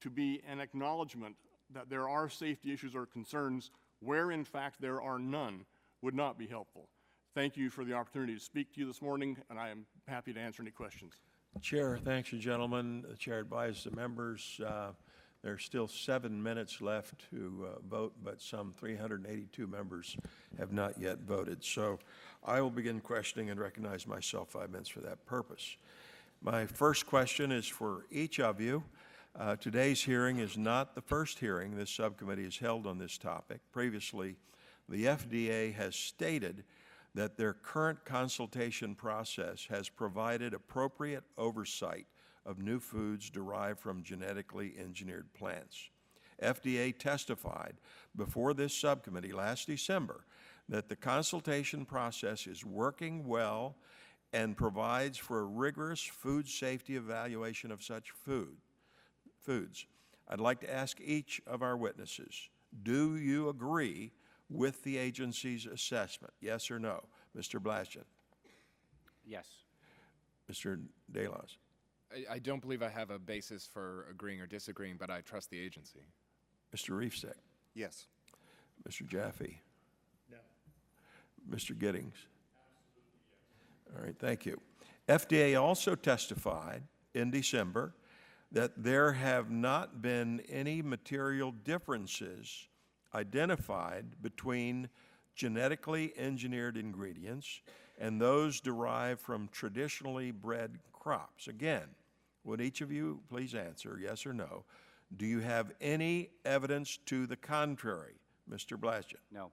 Speaker 13: to be an acknowledgement that there are safety issues or concerns where in fact there are none would not be helpful. Thank you for the opportunity to speak to you this morning, and I am happy to answer any questions.
Speaker 1: Chair, thanks you, gentlemen. The chair advises the members there's still 7 minutes left to vote, but some 382 members have not yet voted. So I will begin questioning and recognize myself 5 minutes for that purpose. My first question is for each of you. Today's hearing is not the first hearing this subcommittee has held on this topic. Previously, the FDA has stated that their current consultation process has provided appropriate oversight of new foods derived from genetically engineered plants. FDA testified before this subcommittee last December that the consultation process is working well and provides for a rigorous food safety evaluation of such foods. I'd like to ask each of our witnesses, do you agree with the agency's assessment? Yes or no? Mr. Blaschin.
Speaker 9: Yes.
Speaker 1: Mr. Delos.
Speaker 10: I don't believe I have a basis for agreeing or disagreeing, but I trust the agency.
Speaker 1: Mr. Reefsteck.
Speaker 11: Yes.
Speaker 1: Mr. Jaffe.
Speaker 12: No.
Speaker 1: Mr. Giddings. Absolutely yes. All right, thank you. FDA also testified in December that there have not been any material differences identified between genetically engineered ingredients and those derived from traditionally bred crops. Again, would each of you please answer yes or no? Do you have any evidence to the contrary? Mr. Blaschin.
Speaker 9: No.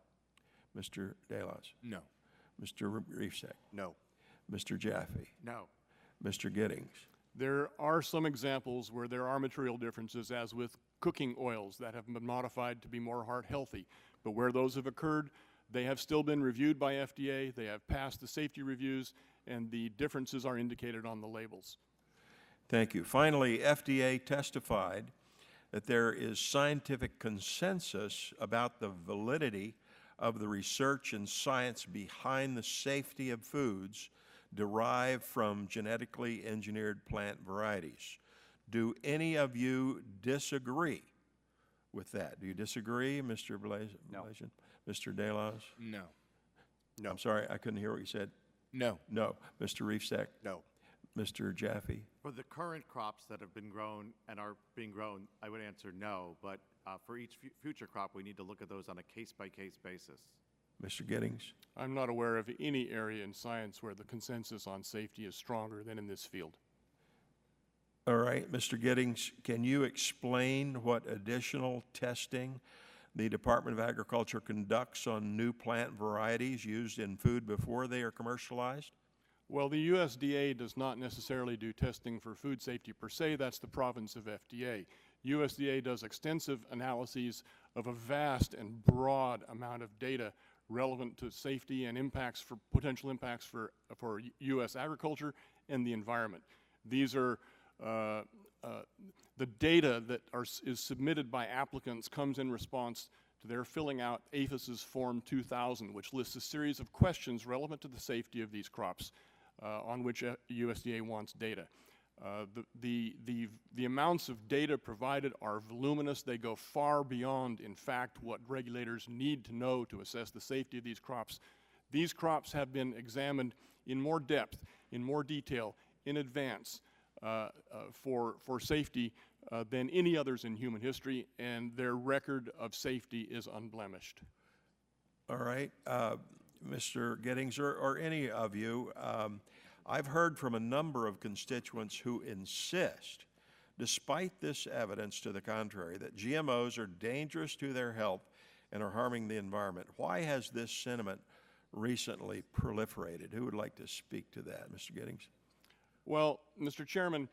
Speaker 1: Mr. Delos.
Speaker 10: No.
Speaker 1: Mr. Reefsteck.
Speaker 11: No.
Speaker 1: Mr. Jaffe.
Speaker 12: No.
Speaker 1: Mr. Giddings.
Speaker 13: There are some examples where there are material differences, as with cooking oils that have been modified to be more heart healthy. But where those have occurred, they have still been reviewed by FDA, they have passed the safety reviews, and the differences are indicated on the labels.
Speaker 1: Thank you. Finally, FDA testified that there is scientific consensus about the validity of the research and science behind the safety of foods derived from genetically engineered plant varieties. Do any of you disagree with that? Do you disagree, Mr. Blaschin?
Speaker 9: No.
Speaker 1: Mr. Delos?
Speaker 10: No.
Speaker 11: No.
Speaker 1: I'm sorry, I couldn't hear what you said.
Speaker 10: No.
Speaker 1: No. Mr. Reefsteck?
Speaker 11: No.
Speaker 1: Mr. Jaffe?
Speaker 12: For the current crops that have been grown and are being grown, I would answer no, but for each future crop, we need to look at those on a case-by-case basis.
Speaker 1: Mr. Giddings?
Speaker 13: I'm not aware of any area in science where the consensus on safety is stronger than in this field.
Speaker 1: All right, Mr. Giddings, can you explain what additional testing the Department of Agriculture conducts on new plant varieties used in food before they are commercialized?
Speaker 13: Well, the USDA does not necessarily do testing for food safety per se. That's the province of FDA. USDA does extensive analyses of a vast and broad amount of data relevant to safety and potential impacts for U.S. agriculture and the environment. These are the data that is submitted by applicants comes in response to their filling out APHIS's Form 2000, which lists a series of questions relevant to the safety of these crops. on which USDA wants data. The amounts of data provided are voluminous. They go far beyond, in fact, what regulators need to know to assess the safety of these crops. These crops have been examined in more depth, in more detail, in advance for safety than any others in human history, and their record of safety is unblemished.
Speaker 1: All right. Mr. Giddings, or any of you, I've heard from a number of constituents who insist, despite this evidence to the contrary, that GMOs are dangerous to their health and are harming the environment. Why has this sentiment recently proliferated? Who would like to speak to that? Mr. Giddings?
Speaker 13: Well, Mr. Chairman,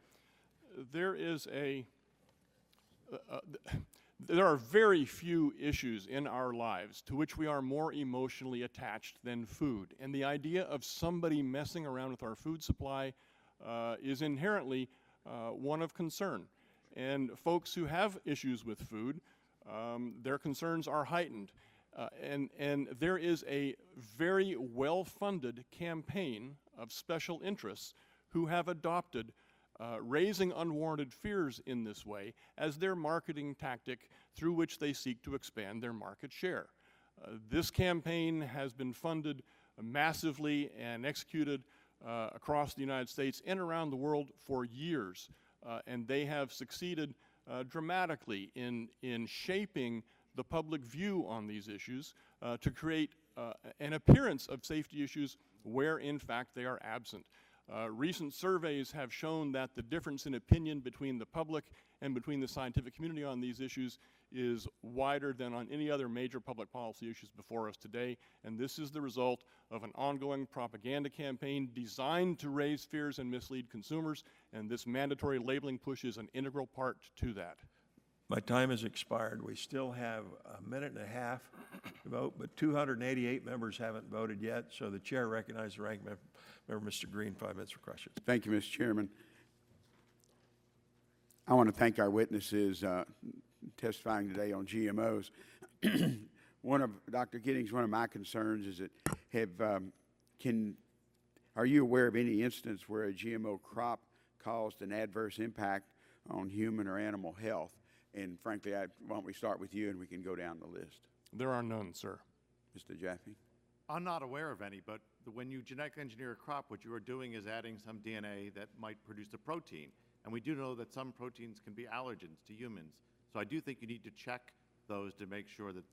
Speaker 13: there are very few issues in our lives to which we are more emotionally attached than food. And the idea of somebody messing around with our food supply is inherently one of concern. And folks who have issues with food, their concerns are heightened. And there is a very well-funded campaign of special interests who have adopted raising unwarranted fears in this way as their marketing tactic through which they seek to expand their market share. This campaign has been funded massively and executed across the United States and around the world for years, and they have succeeded dramatically in shaping the public view on these issues to create an appearance of safety issues where in fact they are absent. Recent surveys have shown that the difference in opinion between the public and between the scientific community on these issues is wider than on any other major public policy issues before us today, and this is the result of an ongoing propaganda campaign designed to raise fears and mislead consumers, and this mandatory labeling push is an integral part to that.
Speaker 1: My time has expired. We still have a minute and a half to vote, but 288 members haven't voted yet, so the chair recognizes the ranking member, Mr. Green, 5 minutes for questions.
Speaker 3: Thank you, Mr. Chairman. I want to thank our witnesses testifying today on GMOs. Dr. Giddings, one of my concerns is that are you aware of any instance where a GMO crop caused an adverse impact on human or animal health? And frankly, why don't we start with you and we can go down the list.
Speaker 13: There are none, sir.
Speaker 3: Mr. Jaffe?
Speaker 12: I'm not aware of any, but when you genetically engineer a crop, what you are doing is adding some DNA that might produce a protein. And we do know that some proteins can be allergens to humans. So I do think you need to check those to make sure that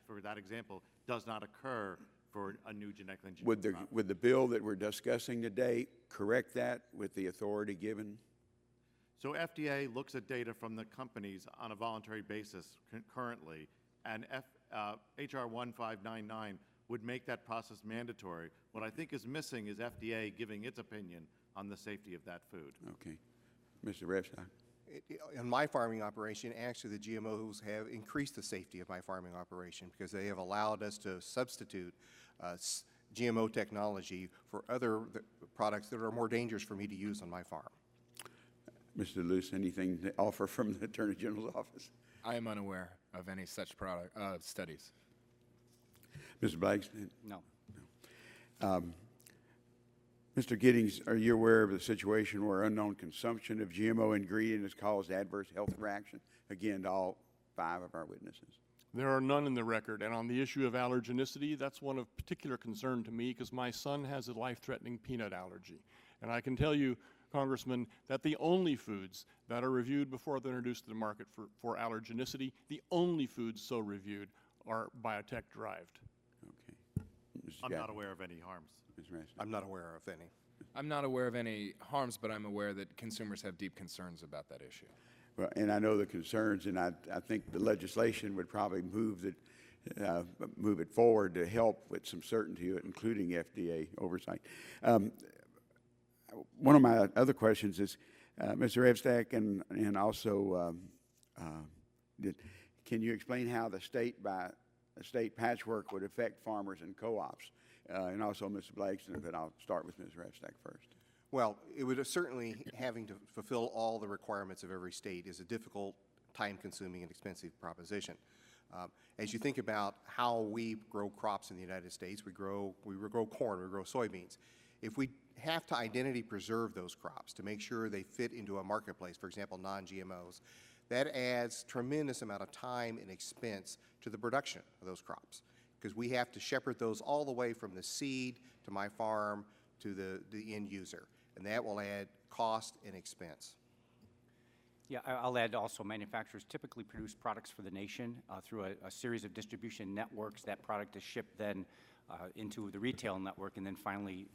Speaker 12: for that example, does not occur for a new genetically engineered crop.
Speaker 3: Would the bill that we're discussing today correct that with the authority given?
Speaker 12: So FDA looks at data from the companies on a voluntary basis currently, and HR 1599 would make that process mandatory. What I think is missing is FDA giving its opinion on the safety of that food.
Speaker 3: Okay. Mr. Repstein?
Speaker 11: In my farming operation, actually the GMOs have increased the safety of my farming operation because they have allowed us to substitute GMO technology for other products that are more dangerous for me to use on my farm.
Speaker 3: Mr. Luce, anything to offer from the Attorney General's office?
Speaker 10: I am unaware of any such studies.
Speaker 3: Mr. Blagston?
Speaker 9: No.
Speaker 3: Mr. Giddings, are you aware of the situation where unknown consumption of GMO ingredient has caused adverse health reaction? Again, to all 5 of our witnesses.
Speaker 13: There are none in the record, and on the issue of allergenicity, that's one of particular concern to me because my son has a life-threatening peanut allergy. And I can tell you, Congressman, that the only foods that are reviewed before they're introduced to the market for allergenicity, the only foods so reviewed are biotech-derived.
Speaker 3: Okay.
Speaker 12: I'm not aware of any harms.
Speaker 11: I'm not aware of any.
Speaker 10: I'm not aware of any harms, but I'm aware that consumers have deep concerns about that issue.
Speaker 3: Well, and I know the concerns, and I think the legislation would probably move it forward to help with some certainty, including FDA oversight. One of my other questions is, Mr. Evstack, and also, can you explain how the state patchwork would affect farmers and co-ops? And also, Mr. Blagston, but I'll start with Mr. Evstack first.
Speaker 11: Well, it would certainly, having to fulfill all the requirements of every state is a difficult, time-consuming, and expensive proposition. As you think about how we grow crops in the United States, we grow corn, we grow soybeans. If we have to identity preserve those crops to make sure they fit into a marketplace, for example, non-GMOs. That adds tremendous amount of time and expense to the production of those crops, because we have to shepherd those all the way from the seed to my farm to the end user, and that will add cost and expense.
Speaker 9: Yeah, I'll add also manufacturers typically produce products for the nation through a series of distribution networks. That product is shipped then into the retail network and then finally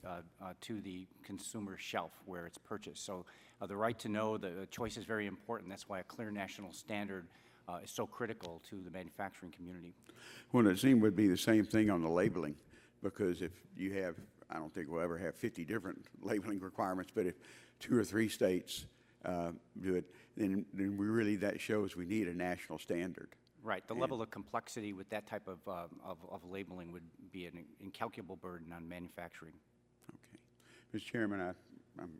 Speaker 9: to the consumer shelf where it's purchased. So the right to know, the choice is very important. That's why a clear national standard is so critical to the manufacturing community.
Speaker 3: Well, it seemed would be the same thing on the labeling, because if you have, I don't think we'll ever have 50 different labeling requirements, but if 2 or 3 states do it, then we that shows we need a national standard.
Speaker 9: Right. The level of complexity with that type of labeling would be an incalculable burden on manufacturing.
Speaker 3: Okay. Mr. Chairman,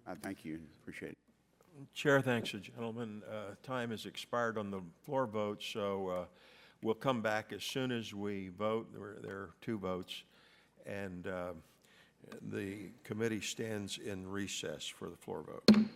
Speaker 3: I thank you and appreciate it.
Speaker 1: Chair thanks the gentleman. Time has expired on the floor vote, so we'll come back as soon as we vote. There are 2 votes, and the committee stands in recess for the floor vote.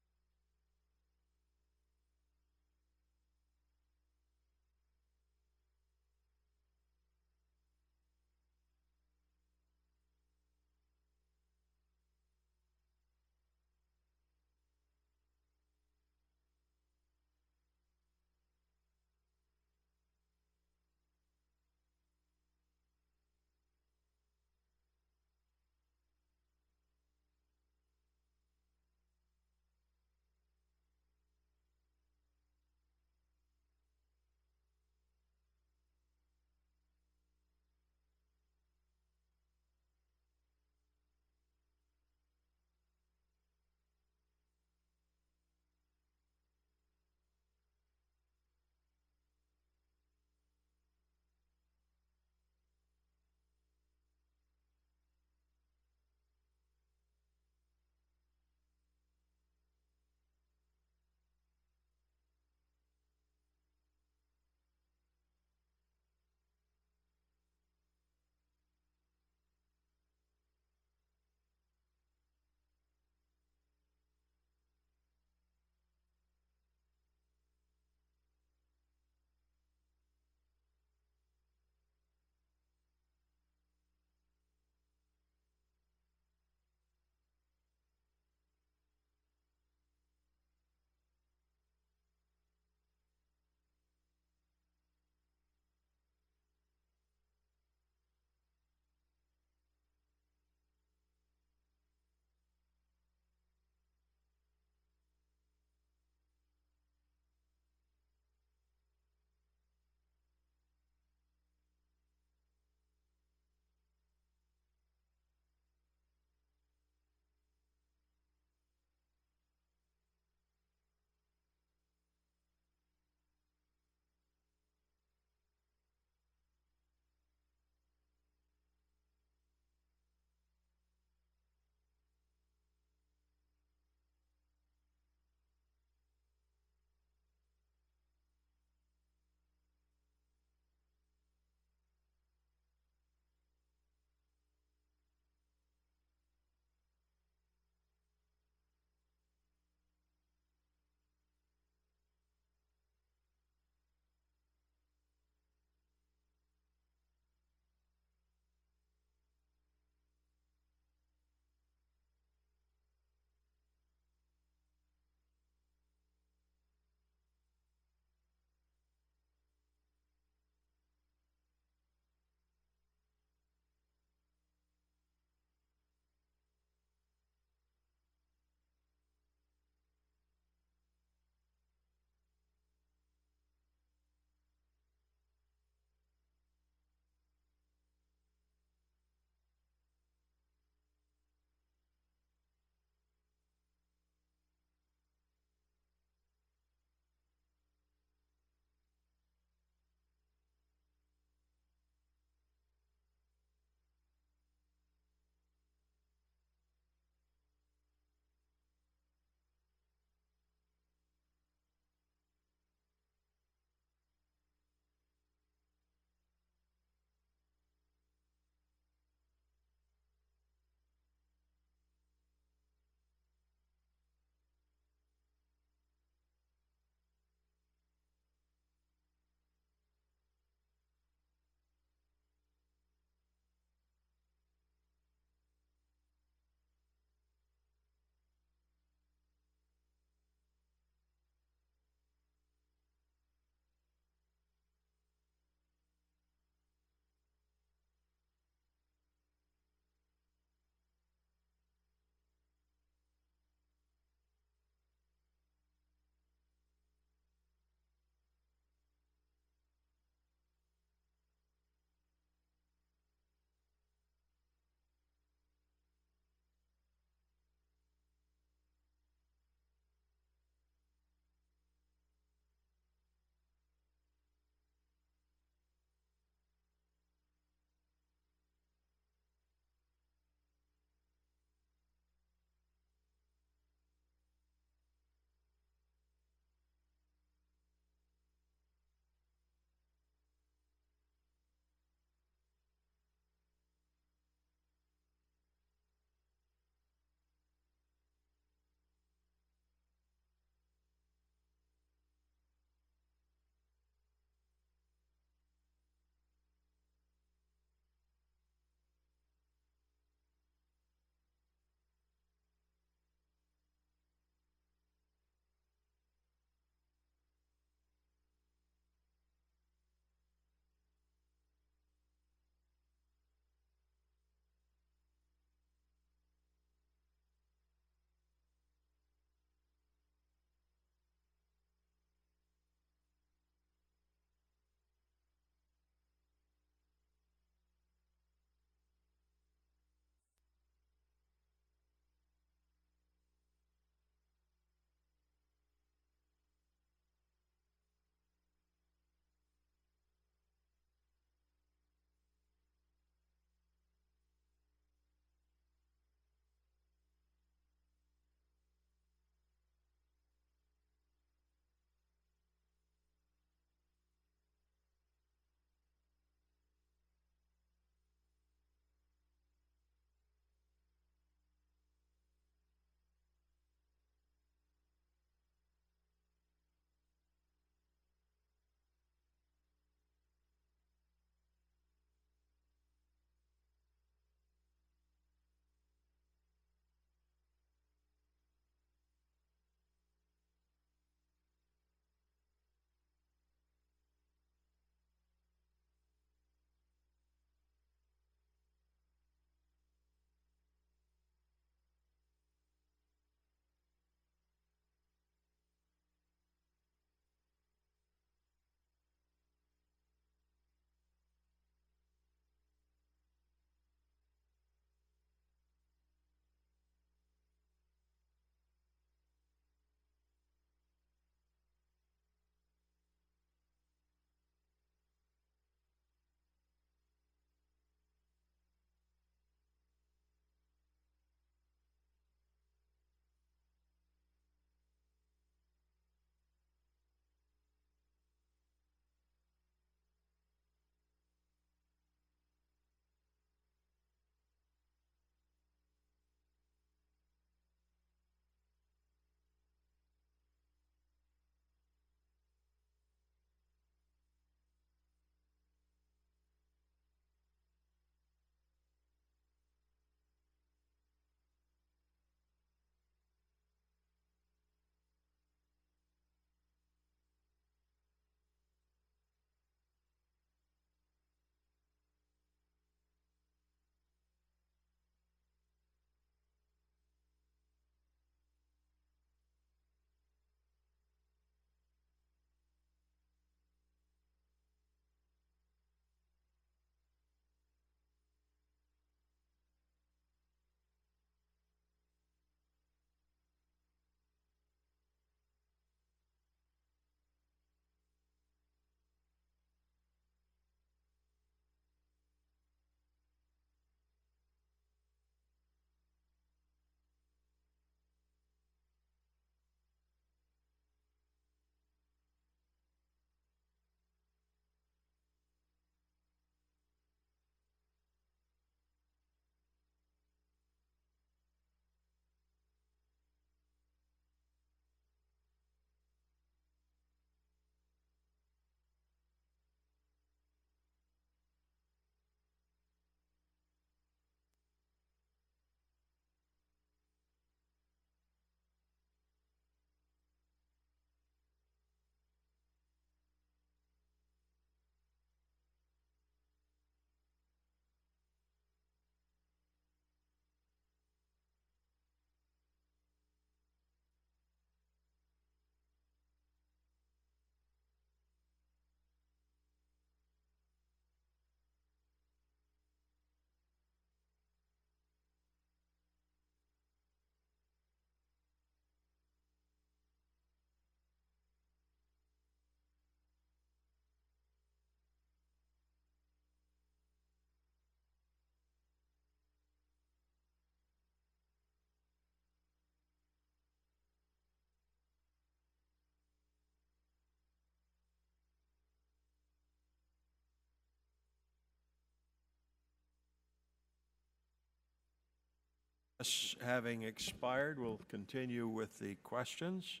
Speaker 1: having expired, we'll continue with the questions.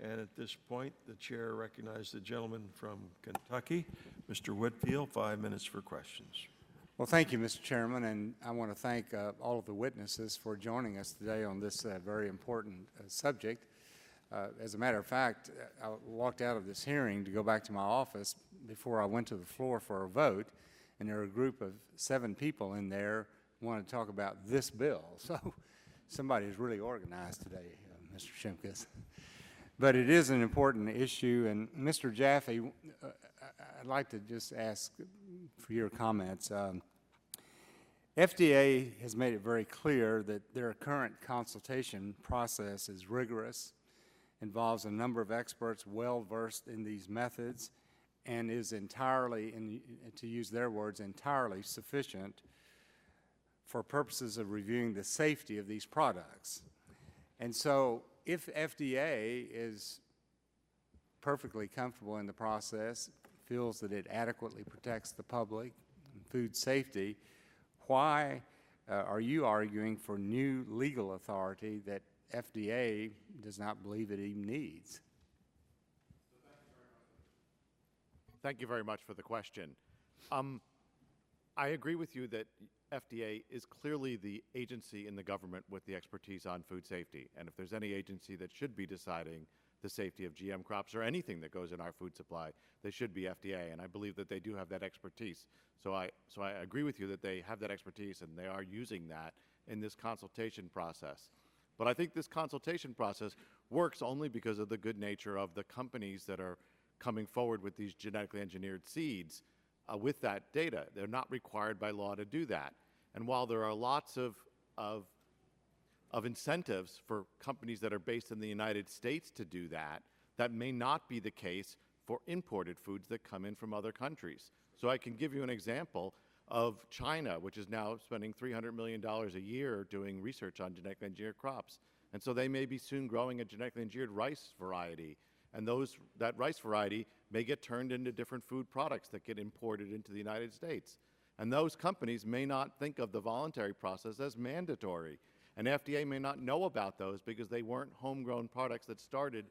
Speaker 1: And at this point, the chair recognizes the gentleman from Kentucky, Mr. Whitfield, 5 minutes for questions.
Speaker 14: Well, thank you, Mr. Chairman, and I want to thank all of the witnesses for joining us today on this very important subject. As a matter of fact, I walked out of this hearing to go back to my office before I went to the floor for a vote, and there were a group of 7 people in there who wanted to talk about this bill. So somebody is really organized today, Mr. Shimkus. But it is an important issue, and Mr. Jaffe, I'd like to just ask for your comments. FDA has made it very clear that their current consultation process is rigorous, involves a number of experts well-versed in these methods, and is entirely, to use their words, entirely sufficient for purposes of reviewing the safety of these products. And so if FDA is perfectly comfortable in the process, feels that it adequately protects the public and food safety, why are you arguing for new legal authority that FDA does not believe it even needs?
Speaker 12: Thank you very much for the question. I agree with you that FDA is clearly the agency in the government with the expertise on food safety. And if there's any agency that should be deciding the safety of GM crops or anything that goes in our food supply, they should be FDA. And I believe that they do have that expertise. So I agree with you that they have that expertise and they are using that in this consultation process. But I think this consultation process works only because of the good nature of the companies that are coming forward with these genetically engineered seeds with that data. They're not required by law to do that. And while there are lots of incentives for companies that are based in the United States to do that, that may not be the case for imported foods that come in from other countries. So I can give you an example of China, which is now spending $300 million a year doing research on genetically engineered crops. And so they may be soon growing a genetically engineered rice variety. And that rice variety may get turned into different food products that get imported into the United States. And those companies may not think of the voluntary process as mandatory. And FDA may not know about those because they weren't homegrown products that started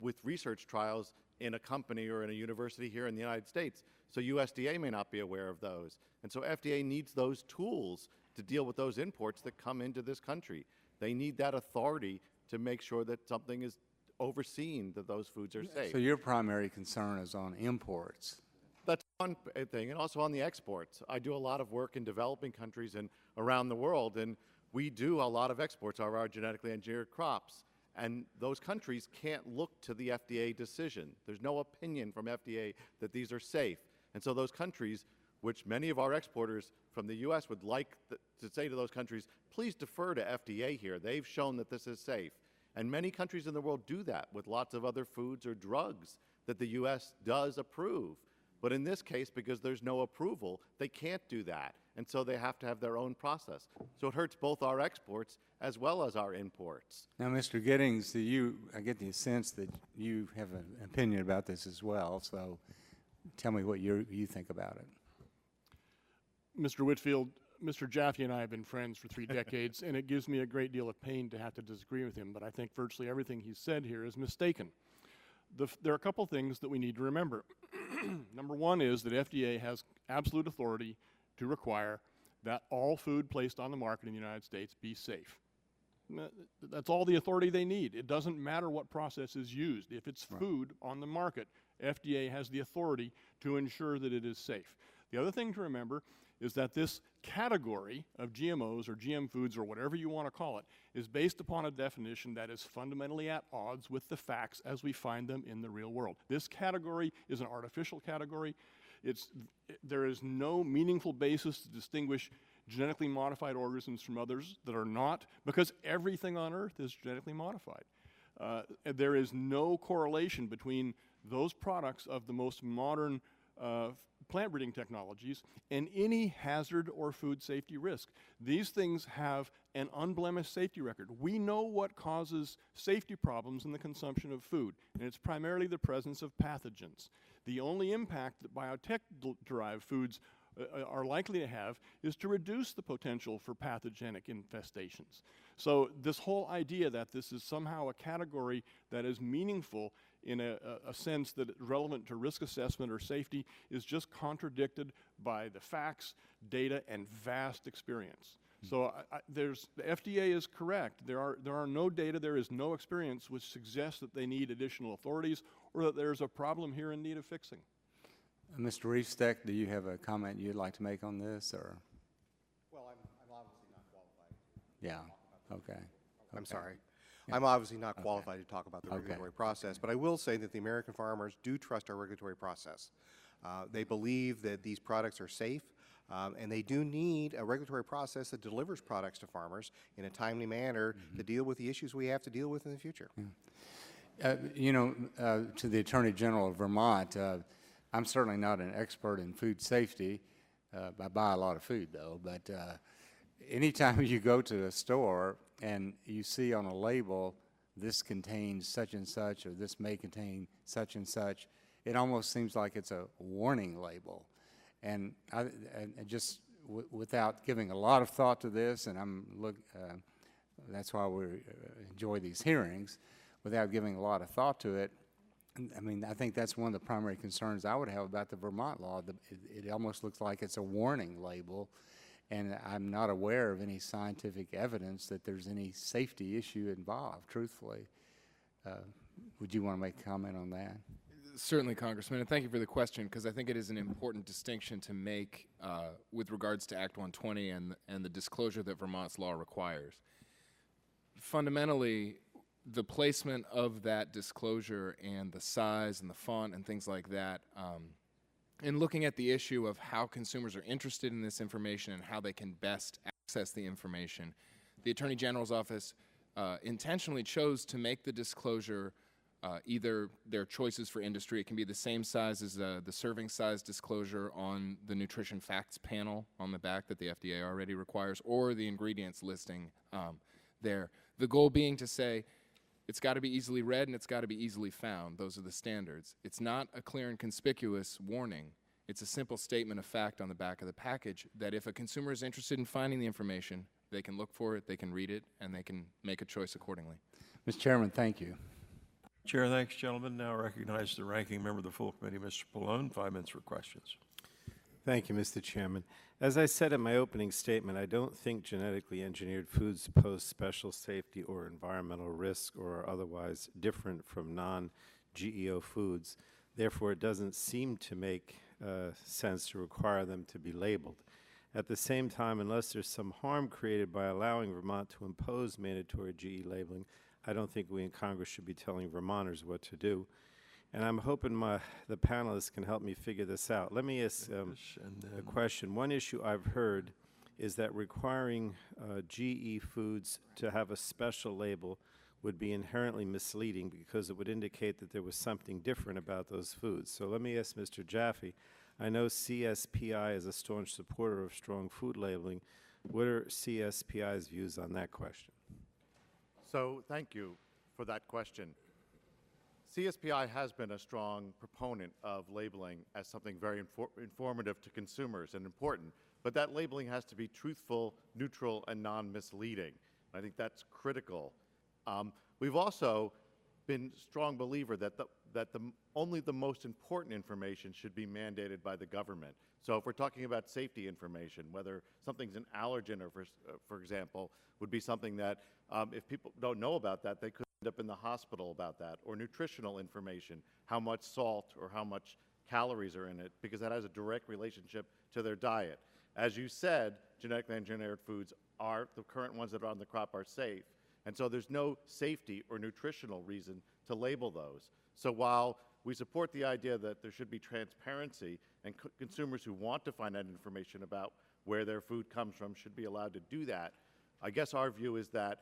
Speaker 12: with research trials in a company or in a university here in the United States. So USDA may not be aware of those. And so FDA needs those tools to deal with those imports that come into this country. They need that authority to make sure that something is overseen, that those foods are safe.
Speaker 14: So your primary concern is on imports.
Speaker 12: That's one thing, and also on the exports. I do a lot of work in developing countries and around the world, and we do a lot of exports of our genetically engineered crops. And those countries can't look to the FDA decision. There's no opinion from FDA that these are safe. And so those countries, which many of our exporters from the U.S. would like to say to those countries, please defer to FDA here. They've shown that this is safe. And many countries in the world do that with lots of other foods or drugs that the U.S. does approve. But in this case, because there's no approval, they can't do that. And so they have to have their own process. So it hurts both our exports as well as our imports.
Speaker 14: Now, Mr. Giddings, I get the sense that you have an opinion about this as well. So tell me what you think about it.
Speaker 13: Mr. Whitfield, Mr. Jaffe and I have been friends for 3 decades, and it gives me a great deal of pain to have to disagree with him, but I think virtually everything he said here is mistaken. There are a couple things that we need to remember. Number one is that FDA has absolute authority to require that all food placed on the market in the United States be safe. That's all the authority they need. It doesn't matter what process is used. If it's food on the market, FDA has the authority to ensure that it is safe. The other thing to remember is that this category of GMOs or GM foods or whatever you want to call it is based upon a definition that is fundamentally at odds with the facts as we find them in the real world. This category is an artificial category. There is no meaningful basis to distinguish genetically modified organisms from others that are not, because everything on Earth is genetically modified. There is no correlation between those products of the most modern plant breeding technologies and any hazard or food safety risk. These things have an unblemished safety record. We know what causes safety problems in the consumption of food, and it's primarily the presence of pathogens. The only impact that biotech-derived foods are likely to have is to reduce the potential for pathogenic infestations. So this whole idea that this is somehow a category that is meaningful in a sense that it's relevant to risk assessment or safety is just contradicted by the facts, data, and vast experience. So the FDA is correct. There are no data, there is no experience which suggests that they need additional authorities or that there's a problem here in need of fixing.
Speaker 14: Mr. Reefsteck, do you have a comment you'd like to make on this, or?
Speaker 11: Well, I'm obviously not qualified.
Speaker 14: Yeah, okay.
Speaker 11: I'm sorry. I'm obviously not qualified to talk about the regulatory process, but I will say that the American farmers do trust our regulatory process. They believe that these products are safe, and they do need a regulatory process that delivers products to farmers in a timely manner to deal with the issues we have to deal with in the future.
Speaker 14: You know, to the Attorney General of Vermont, I'm certainly not an expert in food safety. I buy a lot of food, though, but anytime you go to a store and you see on a label, this contains such and such, or this may contain such and such, it almost seems like it's a warning label. And I just, without giving a lot of thought to this, and that's why we enjoy these hearings, without giving a lot of thought to it, I mean, I think that's one of the primary concerns I would have about the Vermont law. It almost looks like it's a warning label, and I'm not aware of any scientific evidence that there's any safety issue involved, truthfully. Would you want to make a comment on that?
Speaker 10: Certainly, Congressman, and thank you for the question, because I think it is an important distinction to make with regards to Act 120 and the disclosure that Vermont's law requires. Fundamentally, the placement of that disclosure and the size and the font and things like that, in looking at the issue of how consumers are interested in this information and how they can best access the information, the Attorney General's office intentionally chose to make the disclosure either their choices for industry. It can be the same size as the serving size disclosure on the nutrition facts panel on the back that the FDA already requires, or the ingredients listing there. The goal being to say it's got to be easily read and it's got to be easily found. Those are the standards. It's not a clear and conspicuous warning. It's a simple statement of fact on the back of the package that if a consumer is interested in finding the information, they can look for it, they can read it, and they can make a choice accordingly.
Speaker 14: Mr. Chairman, thank you.
Speaker 1: Chair, thanks, gentlemen. Now recognize the ranking member of the full committee, Mr. Pallone. 5 minutes for questions.
Speaker 8: Thank you, Mr. Chairman. As I said in my opening statement, I don't think genetically engineered foods pose special safety or environmental risk or are otherwise different from non-GEO foods. Therefore, it doesn't seem to make sense to require them to be labeled. At the same time, unless there's some harm created by allowing Vermont to impose mandatory GE labeling, I don't think we in Congress should be telling Vermonters what to do. And I'm hoping the panelists can help me figure this out. Let me ask a question. One issue I've heard is that requiring GE foods to have a special label would be inherently misleading because it would indicate that there was something different about those foods. So let me ask Mr. Jaffe. I know CSPI is a staunch supporter of strong food labeling. What are CSPI's views on that question?
Speaker 12: So thank you for that question. CSPI has been a strong proponent of labeling as something very informative to consumers and important, but that labeling has to be truthful, neutral, and non-misleading. I think that's critical. We've also been a strong believer that only the most important information should be mandated by the government. So if we're talking about safety information, whether something's an allergen, or for example, would be something that if people don't know about that, they could end up in the hospital about that, or nutritional information, how much salt or how much calories are in it, because that has a direct relationship to their diet. As you said, genetically engineered foods are, the current ones that are on the crop are safe, and so there's no safety or nutritional reason to label those. So while we support the idea that there should be transparency and consumers who want to find out information about where their food comes from should be allowed to do that, I guess our view is that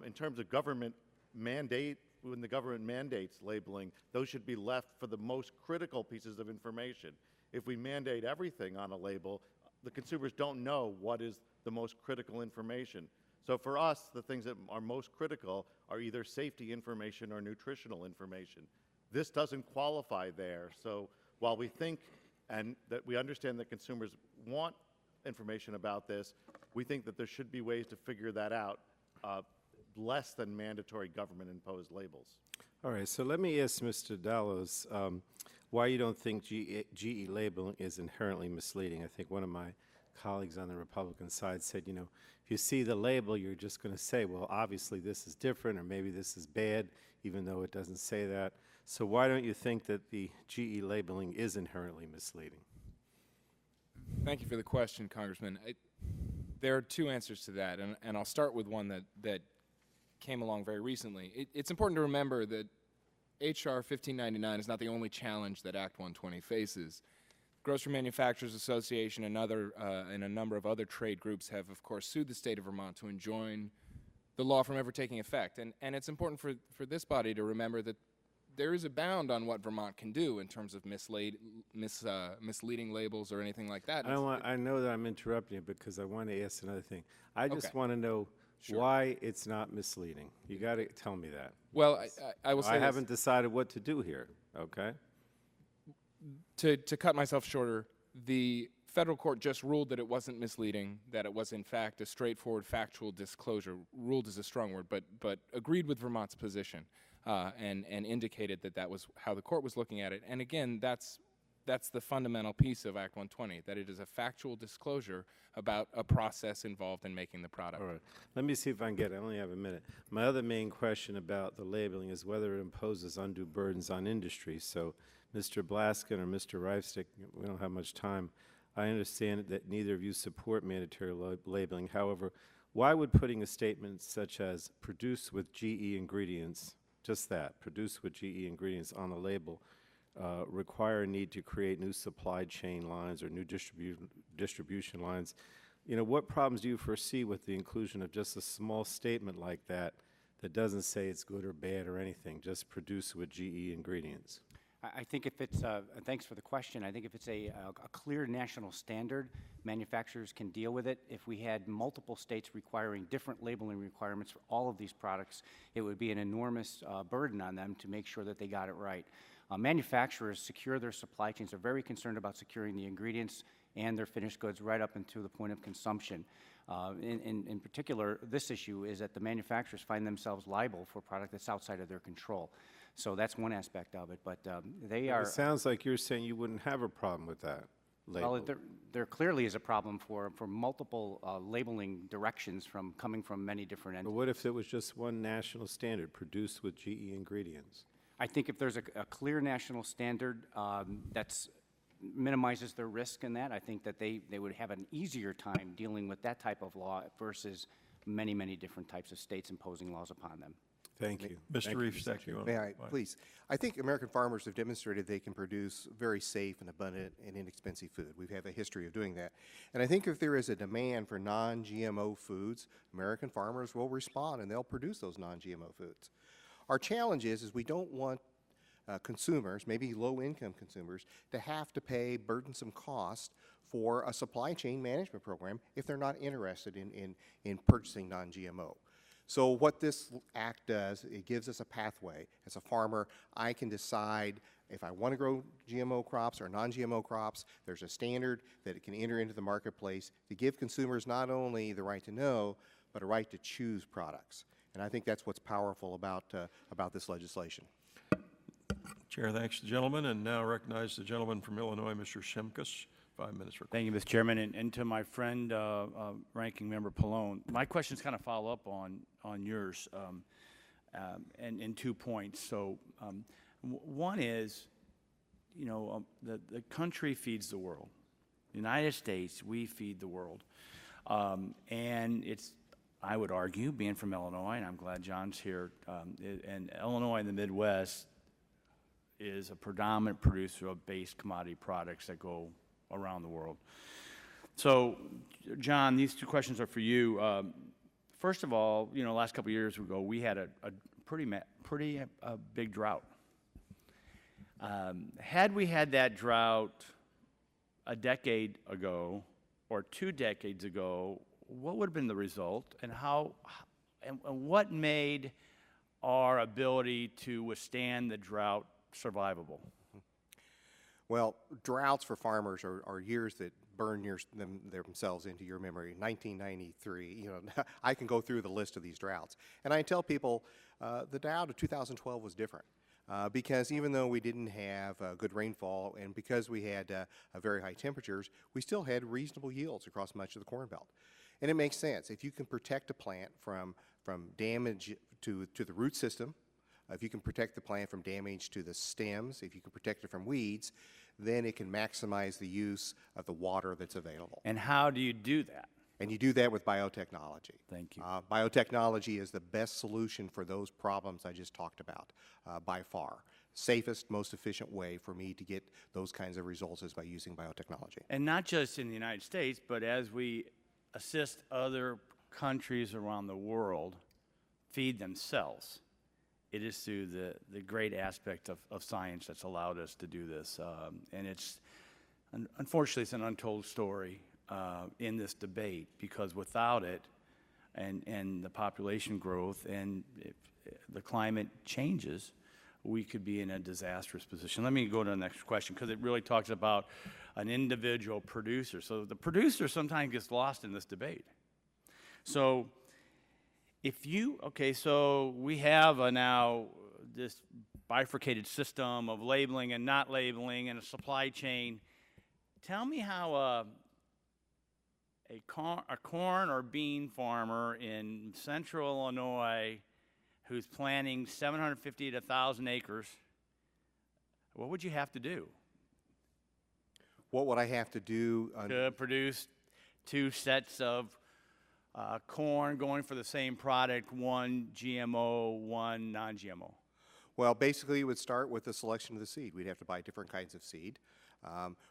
Speaker 12: in terms of government mandate, when the government mandates labeling, those should be left for the most critical pieces of information. If we mandate everything on a label, the consumers don't know what is the most critical information. So for us, the things that are most critical are either safety information or nutritional information. This doesn't qualify there. So while we think and that we understand that consumers want information about this, we think that there should be ways to figure that out less than mandatory government-imposed labels.
Speaker 8: All right, so let me ask Mr. Dallos why you don't think GE labeling is inherently misleading. I think one of my colleagues on the Republican side said, you know, if you see the label, you're just going to say, well, obviously this is different, or maybe this is bad, even though it doesn't say that. So why don't you think that the GE labeling is inherently misleading?
Speaker 10: Thank you for the question, Congressman. There are two answers to that, and I'll start with one that came along very recently. It's important to remember that H.R. 1599 is not the only challenge that Act 120 faces. Grocery Manufacturers Association and a number of other trade groups have, of course, sued the state of Vermont to enjoin the law from ever taking effect. And it's important for this body to remember that there is a bound on what Vermont can do in terms of misleading labels or anything like that.
Speaker 8: I know that I'm interrupting you because I want to ask another thing. I just
Speaker 10: Okay.
Speaker 8: want to know
Speaker 10: Sure.
Speaker 8: why it's not misleading. You got to tell me that.
Speaker 10: Well, I will say
Speaker 8: I
Speaker 10: this.
Speaker 8: haven't decided what to do here, okay?
Speaker 10: To cut myself shorter, the federal court just ruled that it wasn't misleading, that it was in fact a straightforward factual disclosure. Ruled is a strong word, but agreed with Vermont's position and indicated that that was how the court was looking at it. And again, that's the fundamental piece of Act 120, that it is a factual disclosure about a process involved in making the product.
Speaker 8: All right. Let me see if I can get it. I only have a minute. My other main question about the labeling is whether it imposes undue burdens on industry. So, Mr. Blaskin or Mr. Reifstick, we don't have much time. I understand that neither of you support mandatory labeling. However, why would putting a statement such as produce with GE ingredients, just that, produce with GE ingredients on the label, require a need to create new supply chain lines or new distribution lines? You know, what problems do you foresee with the inclusion of just a small statement like that that doesn't say it's good or bad or anything, just produce with GE ingredients?
Speaker 9: I think if it's, thanks for the question, I think if it's a clear national standard, manufacturers can deal with it. If we had multiple states requiring different labeling requirements for all of these products, it would be an enormous burden on them to make sure that they got it right. Manufacturers secure their supply chains. They're very concerned about securing the ingredients and their finished goods right up until the point of consumption. In particular, this issue is that the manufacturers find themselves liable for a product that's outside of their control. So that's one aspect of it, but they are...
Speaker 8: It sounds like you're saying you wouldn't have a problem with that label.
Speaker 9: Well, there clearly is a problem for multiple labeling directions coming from many different entities.
Speaker 8: But what if it was just one national standard, produced with GE ingredients?
Speaker 9: I think if there's a clear national standard that minimizes their risk in that, I think that they would have an easier time dealing with that type of law versus many, many different types of states imposing laws upon them.
Speaker 8: Thank you.
Speaker 1: Mr. Reifstack, you want
Speaker 11: May I, please? I think American farmers have demonstrated they can produce very safe and abundant and inexpensive food. We have a history of doing that. And I think if there is a demand for non-GMO foods, American farmers will respond and they'll produce those non-GMO foods. Our challenge is we don't want consumers, maybe low-income consumers, to have to pay burdensome costs for a supply chain management program if they're not interested in purchasing non-GMO. So what this act does, it gives us a pathway. As a farmer, I can decide if I want to grow GMO crops or non-GMO crops. There's a standard that it can enter into the marketplace to give consumers not only the right to know, but a right to choose products. And I think that's what's powerful about this legislation.
Speaker 1: Chair thanks the gentleman, and now recognize the gentleman from Illinois, Mr. Shimkus. 5 minutes.
Speaker 15: Thank you, Mr. Chairman, and to my friend, Ranking Member Pallone. My questions kind of follow up on yours, and in 2 points. So, one is, you know, the country feeds the world. The United States, we feed the world, and it's, I would argue, being from Illinois, and I'm glad John's here, and Illinois in the Midwest is a predominant producer of base commodity products that go around the world. So, John, these 2 questions are for you. First of all, you know, last couple of years ago, we had a pretty big drought. Had we had that drought a decade ago or 2 decades ago, what would have been the result, and what made our ability to withstand the drought survivable?
Speaker 11: Well, droughts for farmers are years that burn themselves into your memory. 1993, you know, I can go through the list of these droughts. And I tell people the drought of 2012 was different. Because even though we didn't have good rainfall and because we had very high temperatures, we still had reasonable yields across much of the Corn Belt. And it makes sense. If you can protect a plant from damage to the root system, if you can protect the plant from damage to the stems, if you can protect it from weeds, then it can maximize the use of the water that's available.
Speaker 15: And how do you do that?
Speaker 11: And you do that with biotechnology.
Speaker 15: Thank you.
Speaker 11: Biotechnology is the best solution for those problems I just talked about by far. Safest, most efficient way for me to get those kinds of results is by using biotechnology.
Speaker 15: And not just in the United States, but as we assist other countries around the world feed themselves, it is through the great aspect of science that's allowed us to do this. And it's, unfortunately, it's an untold story in this debate, because without it and the population growth and if the climate changes, we could be in a disastrous position. Let me go to the next question, because it really talks about an individual producer. So the producer sometimes gets lost in this debate. So if you, okay, so we have now this bifurcated system of labeling and not labeling and a supply chain. Tell me how a corn or bean farmer in central Illinois who's planting 750 to 1,000 acres, what would you have to do?
Speaker 11: What would I have to do?
Speaker 15: To produce 2 sets of corn going for the same product, 1 GMO, 1 non-GMO?
Speaker 11: Well, basically, it would start with the selection of the seed. We'd have to buy different kinds of seed.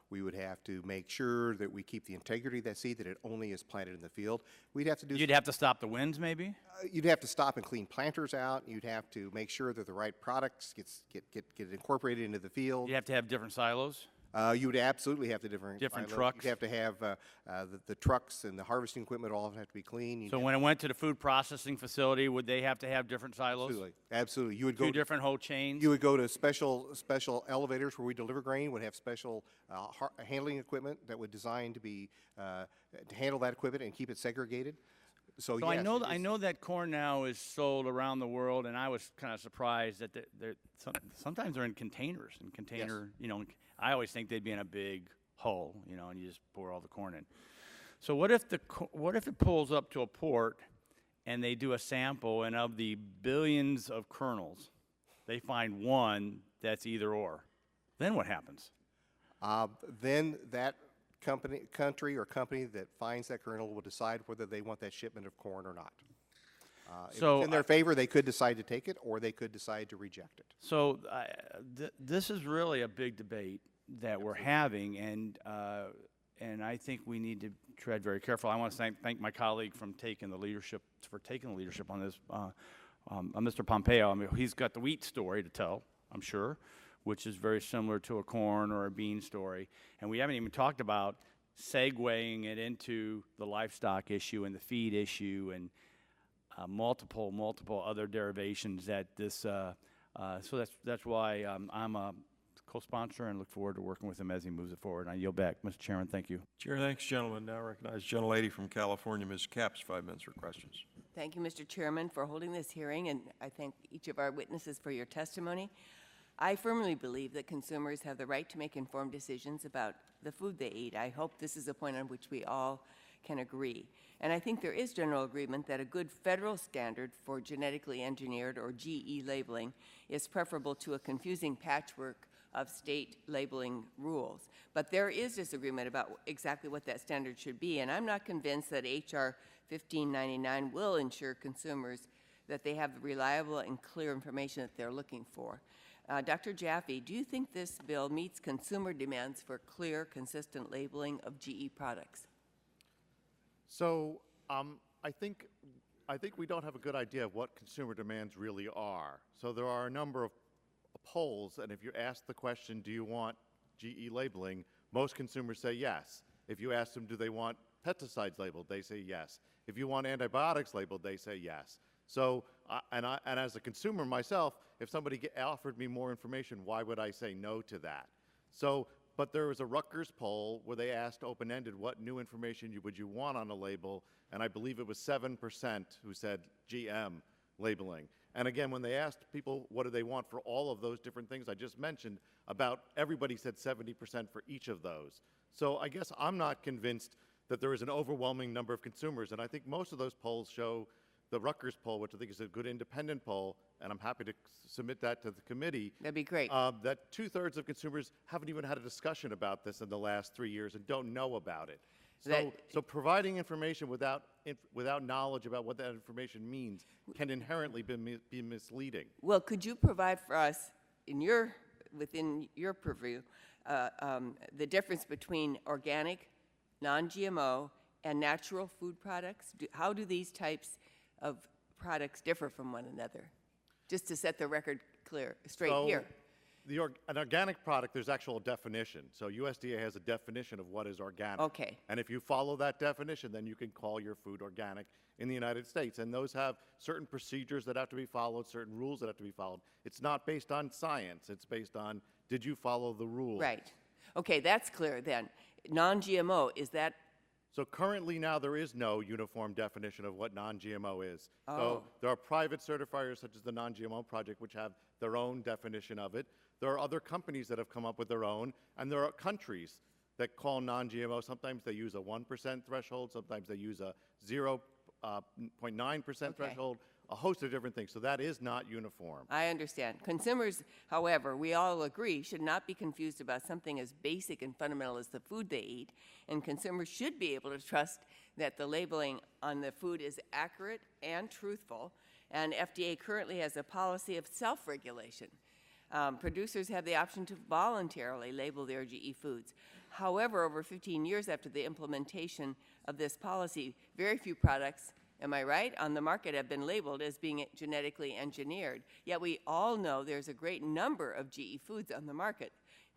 Speaker 11: We would have to make sure that we keep the integrity of that seed, that it only is planted in the field. We'd have to do.
Speaker 15: You'd have to stop the winds, maybe?
Speaker 11: You'd have to stop and clean planters out. You'd have to make sure that the right products get incorporated into the field.
Speaker 15: You'd have to have different silos?
Speaker 11: You would absolutely have the different
Speaker 15: trucks.
Speaker 11: You'd have to have the trucks and the harvesting equipment all have to be clean.
Speaker 15: So when it went to the food processing facility, would they have to have different silos?
Speaker 11: Absolutely, absolutely. You would go
Speaker 15: 2 different whole chains.
Speaker 11: You would go to special elevators where we deliver grain. Would have special handling equipment that would design to handle that equipment and keep it segregated. So yes,
Speaker 15: I know that corn now is sold around the world, and I was kind of surprised that sometimes they're in containers.
Speaker 11: Yes.
Speaker 15: You know, I always think they'd be in a big hull, you know, and you just pour all the corn in. So what if it pulls up to a port and they do a sample, and of the billions of kernels, they find 1 that's either or? Then what happens?
Speaker 11: Then that country or company that finds that kernel will decide whether they want that shipment of corn or not. If it's in their favor, they could decide to take it, or they could decide to reject it.
Speaker 15: So this is really a big debate that we're having, and I think we need to tread very careful. I want to thank my colleague for taking the leadership on this, Mr. Pompeo. I mean, he's got the wheat story to tell, I'm sure, which is very similar to a corn or a bean story, and we haven't even talked about segueing it into the livestock issue and the feed issue and multiple other derivations that this. So that's why I'm a co-sponsor and look forward to working with him as he moves it forward. I yield back, Mr. Chairman. Thank you.
Speaker 1: Chair, thanks, gentlemen. Now recognize gentlelady from California, Ms. Capps, 5 minutes for questions.
Speaker 16: Thank you, Mr. Chairman, for holding this hearing, and I thank each of our witnesses for your testimony. I firmly believe that consumers have the right to make informed decisions about the food they eat. I hope this is a point on which we all can agree. And I think there is general agreement that a good federal standard for genetically engineered or GE labeling is preferable to a confusing patchwork of state labeling rules. But there is disagreement about exactly what that standard should be, and I'm not convinced that H.R. 1599 will ensure consumers that they have the reliable and clear information that they're looking for. Dr. Jaffe, do you think this bill meets consumer demands for clear, consistent labeling of GE products?
Speaker 12: So I think we don't have a good idea of what consumer demands really are. So there are a number of polls, and if you ask the question, do you want GE labeling, most consumers say yes. If you ask them, do they want pesticides labeled, they say yes. If you want antibiotics labeled, they say yes. So, and as a consumer myself, if somebody offered me more information, why would I say no to that? So but there was a Rutgers poll where they asked open-ended, what new information would you want on a label? And I believe it was 7% who said GM labeling. And again, when they asked people what do they want for all of those different things I just mentioned, about everybody said 70% for each of those. So I guess I'm not convinced that there is an overwhelming number of consumers. And I think most of those polls show, the Rutgers poll, which I think is a good independent poll, and I'm happy to submit that to the committee.
Speaker 16: That'd be great.
Speaker 12: That 2/3 of consumers haven't even had a discussion about this in the last 3 years and don't know about it. So providing information without knowledge about what that information means can inherently be misleading.
Speaker 16: Well, could you provide for us, within your purview, the difference between organic, non-GMO, and natural food products? How do these types of products differ from one another? Just to set the record straight here.
Speaker 12: An organic product, there's actual definition. So USDA has a definition of what is organic.
Speaker 16: Okay.
Speaker 12: And if you follow that definition, then you can call your food organic in the United States. And those have certain procedures that have to be followed, certain rules that have to be followed. It's not based on science. It's based on, did you follow the rules?
Speaker 16: Right. Okay, that's clear then. Non-GMO, is that?
Speaker 12: So currently now there is no uniform definition of what non-GMO is.
Speaker 16: Oh.
Speaker 12: So there are private certifiers such as the Non-GMO Project which have their own definition of it. There are other companies that have come up with their own, and there are countries that call non-GMO. Sometimes they use a 1% threshold, sometimes they use a 0.9% threshold, a host of different things. So that is not uniform.
Speaker 16: I understand. Consumers, however, we all agree, should not be confused about something as basic and fundamental as the food they eat, and consumers should be able to trust that the labeling on the food is accurate and truthful, and FDA currently has a policy of self-regulation. Producers have the option to voluntarily label their GE foods. However, over 15 years after the implementation of this policy, very few products, am I right, on the market have been labeled as being genetically engineered. Yet we all know there's a great number of GE foods on the market.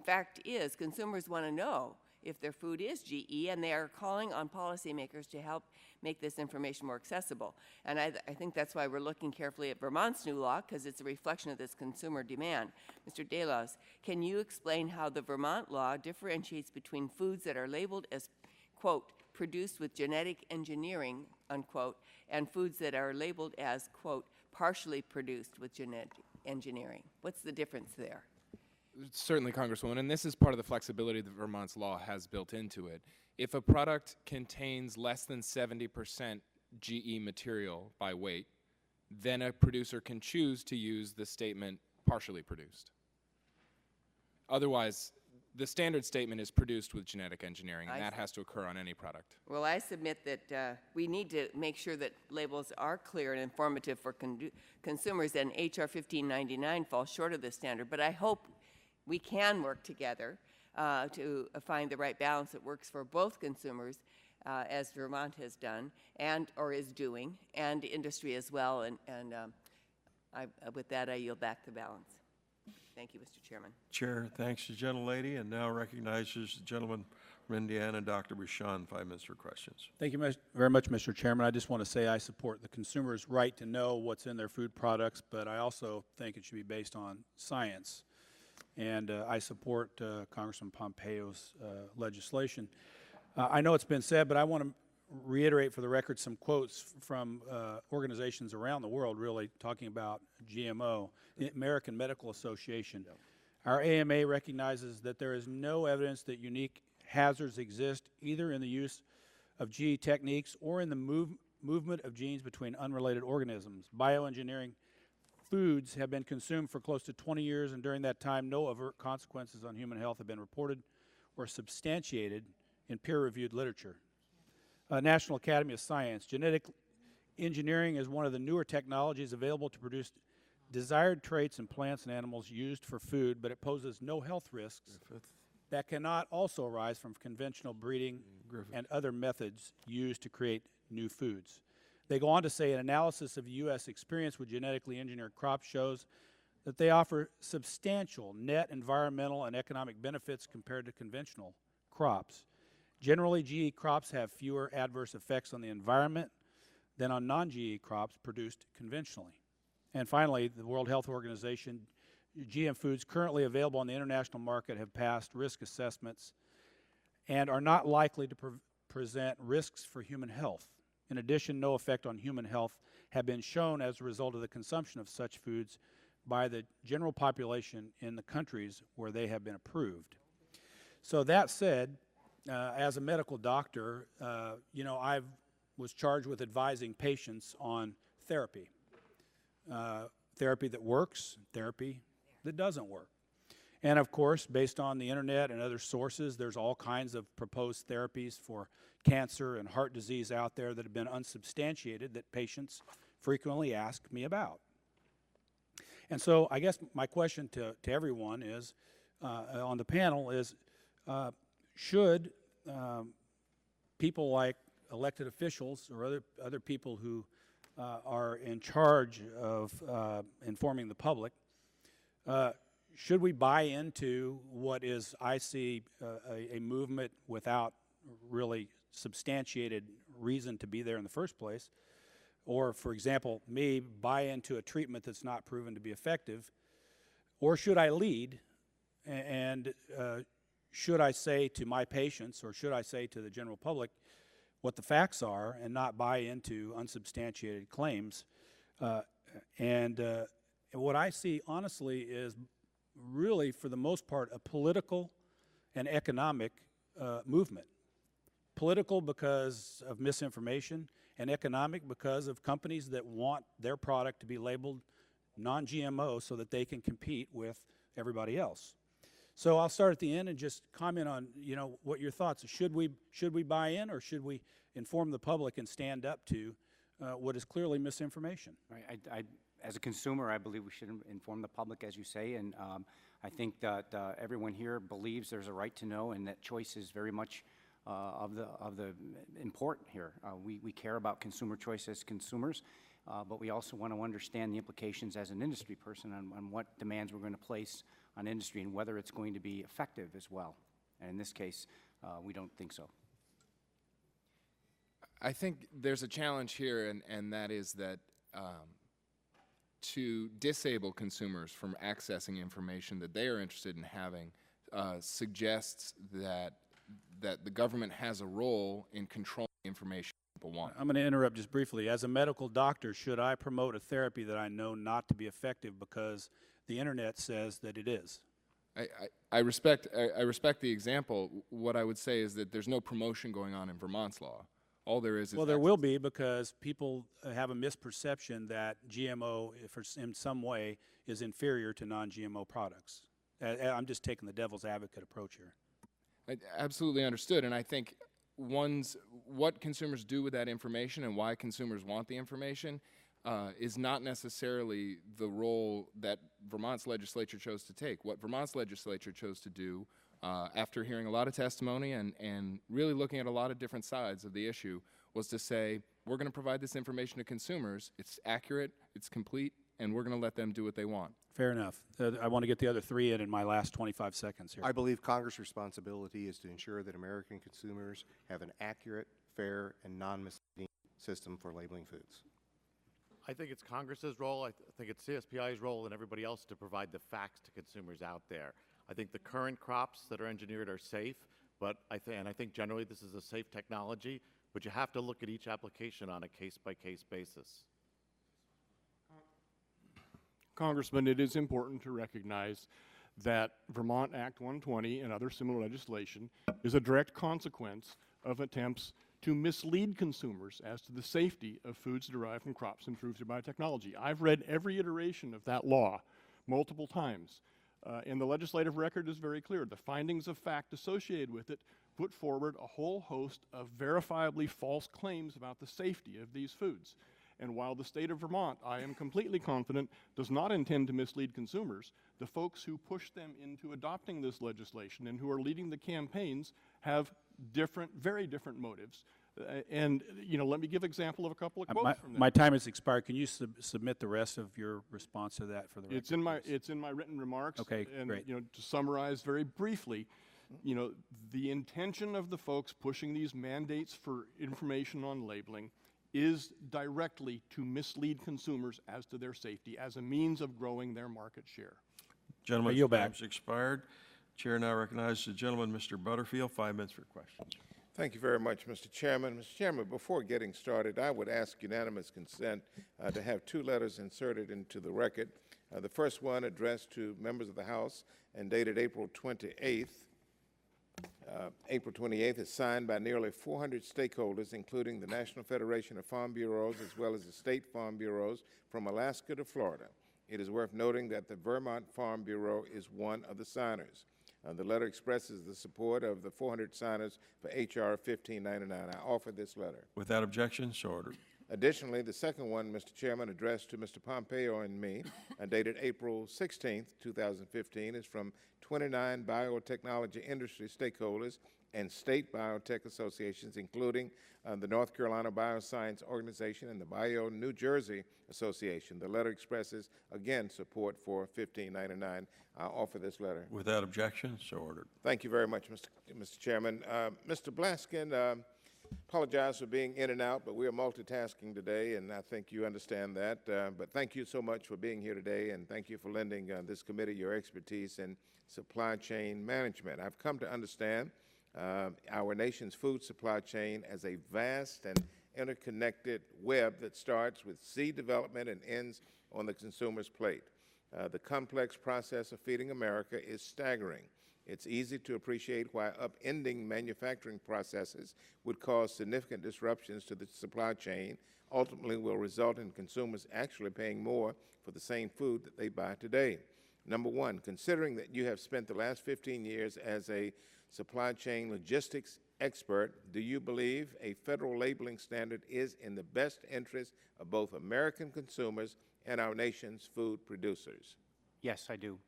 Speaker 16: Fact is, consumers want to know if their food is GE, and they are calling on policymakers to help make this information more accessible. And I think that's why we're looking carefully at Vermont's new law, because it's a reflection of this consumer demand. Mr. Delos, can you explain how the Vermont law differentiates between foods that are labeled as, quote, produced with genetic engineering, unquote, and foods that are labeled as, quote, partially produced with genetic engineering? What's the difference there?
Speaker 10: Certainly, Congresswoman, and this is part of the flexibility that Vermont's law has built into it. If a product contains less than 70% GE material by weight, then a producer can choose to use the statement partially produced. Otherwise, the standard statement is produced with genetic engineering, and that has to occur on any product.
Speaker 16: Well, I submit that we need to make sure that labels are clear and informative for consumers, and HR 1599 falls short of this standard. But I hope we can work together to find the right balance that works for both consumers, as Vermont has done or is doing, and industry as well. And with that, I yield back the balance. Thank you, Mr. Chairman.
Speaker 1: Chair thanks the gentlelady and now recognizes the gentleman from Indiana, Dr. Bouchon, 5 minutes for questions.
Speaker 17: Thank you very much, Mr. Chairman. I just want to say I support the consumer's right to know what's in their food products, but I also think it should be based on science. And I support Congressman Pompeo's legislation. I know it's been said, but I want to reiterate for the record some quotes from organizations around the world, really, talking about GMO. The American Medical Association. Our AMA recognizes that there is no evidence that unique hazards exist either in the use of GE techniques or in the movement of genes between unrelated organisms. Bioengineering foods have been consumed for close to 20 years, and during that time, no overt consequences on human health have been reported or substantiated in peer-reviewed literature. National Academy of Science. Genetic engineering is one of the newer technologies available to produce desired traits in plants and animals used for food, but it poses no health risks that cannot also arise from conventional breeding and other methods used to create new foods. They go on to say an analysis of the U.S. experience with genetically engineered crops shows that they offer substantial net environmental and economic benefits compared to conventional crops. Generally, GE crops have fewer adverse effects on the environment than on non-GE crops produced conventionally. And finally, the World Health Organization, GM foods currently available on the international market have passed risk assessments and are not likely to present risks for human health. In addition, no effect on human health have been shown as a result of the consumption of such foods by the general population in the countries where they have been approved. So that said, as a medical doctor, I was charged with advising patients on therapy. Therapy that works, therapy that doesn't work. And of course, based on the internet and other sources, there's all kinds of proposed therapies for cancer and heart disease out there that have been unsubstantiated that patients frequently ask me about. And so I guess my question to everyone is, on the panel is, should people like elected officials or other people who are in charge of informing the public, should we buy into what is, I see, a movement without really substantiated reason to be there in the first place? Or, for example, me buy into a treatment that's not proven to be effective? Or should I lead and should I say to my patients or should I say to the general public what the facts are and not buy into unsubstantiated claims? And what I see, honestly, is really, for the most part, a political and economic movement. Political because of misinformation, and economic because of companies that want their product to be labeled non-GMO so that they can compete with everybody else. So I'll start at the end and just comment on, what your thoughts are. Should we buy in, or should we inform the public and stand up to what is clearly misinformation?
Speaker 9: Right. As a consumer, I believe we should inform the public, as you say, and I think that everyone here believes there's a right to know, and that choice is very much of the important here. We care about consumer choice as consumers, but we also want to understand the implications as an industry person on what demands we're going to place on industry and whether it's going to be effective as well. And in this case, we don't think so.
Speaker 10: I think there's a challenge here, and that is that to disable consumers from accessing information that they are interested in having suggests that the government has a role in controlling information people want.
Speaker 17: I'm going to interrupt just briefly. As a medical doctor, should I promote a therapy that I know not to be effective because the internet says that it is?
Speaker 10: I respect the example. What I would say is that there's no promotion going on in Vermont's law. All there is
Speaker 17: well, there will be, because people have a misperception that GMO, in some way, is inferior to non-GMO products. I'm just taking the devil's advocate approach here.
Speaker 10: Absolutely understood, and I think what consumers do with that information and why consumers want the information is not necessarily the role that Vermont's legislature chose to take. What Vermont's legislature chose to do, after hearing a lot of testimony and really looking at a lot of different sides of the issue, was to say, we're going to provide this information to consumers, it's accurate, it's complete, and we're going to let them do what they want.
Speaker 17: Fair enough. I want to get the other three in my last 25 seconds here.
Speaker 11: I believe Congress' responsibility is to ensure that American consumers have an accurate, fair, and non-misleading system for labeling foods.
Speaker 12: I think it's Congress's role. I think it's CSPI's role and everybody else to provide the facts to consumers out there. I think the current crops that are engineered are safe, but I think generally this is a safe technology, but you have to look at each application on a case-by-case basis.
Speaker 13: Congressman, it is important to recognize that Vermont Act 120 and other similar legislation is a direct consequence of attempts to mislead consumers as to the safety of foods derived from crops improved through biotechnology. I've read every iteration of that law multiple times, and the legislative record is very clear. The findings of fact associated with it put forward a whole host of verifiably false claims about the safety of these foods. And while the state of Vermont, I am completely confident, does not intend to mislead consumers, the folks who push them into adopting this legislation and who are leading the campaigns have very different motives. Let me give example of a couple of quotes from that.
Speaker 17: My time has expired. Can you submit the rest of your response to that for the record?
Speaker 13: It's in my written remarks.
Speaker 17: Okay,
Speaker 13: and,
Speaker 17: great.
Speaker 13: To summarize very briefly, the intention of the folks pushing these mandates for information on labeling is directly to mislead consumers as to their safety as a means of growing their market share.
Speaker 1: Gentleman's
Speaker 17: yield back.
Speaker 1: time's expired. Chair now recognizes the gentleman, Mr. Butterfield, 5 minutes for questions.
Speaker 4: Thank you very much, Mr. Chairman. Mr. Chairman, before getting started, I would ask unanimous consent to have 2 letters inserted into the record. The first one addressed to members of the House and dated April 28th. April 28th is signed by nearly 400 stakeholders, including the National Federation of Farm Bureaus as well as the state farm bureaus from Alaska to Florida. It is worth noting that the Vermont Farm Bureau is one of the signers. The letter expresses the support of the 400 signers for H.R. 1599. I offer this letter.
Speaker 1: Without objection, so ordered.
Speaker 4: Additionally, the second one, Mr. Chairman, addressed to Mr. Pompeo and me, dated April 16th, 2015, is from 29 biotechnology industry stakeholders and state biotech associations, including the North Carolina Bioscience Organization and the Bio New Jersey Association. The letter expresses, again, support for 1599. I offer this letter.
Speaker 1: Without objection, so ordered.
Speaker 4: Thank you very much, Mr. Chairman. Mr. Blaskin, apologize for being in and out, but we are multitasking today, and I think you understand that. But thank you so much for being here today, and thank you for lending this committee your expertise in supply chain management. I've come to understand our nation's food supply chain as a vast and interconnected web that starts with seed development and ends on the consumer's plate. The complex process of feeding America is staggering. It's easy to appreciate why upending manufacturing processes would cause significant disruptions to the supply chain, ultimately will result in consumers actually paying more for the same food that they buy today. Number one, considering that you have spent the last 15 years as a supply chain logistics expert, do you believe a federal labeling standard is in the best interest of both American consumers and our nation's food producers?
Speaker 9: Yes, I do.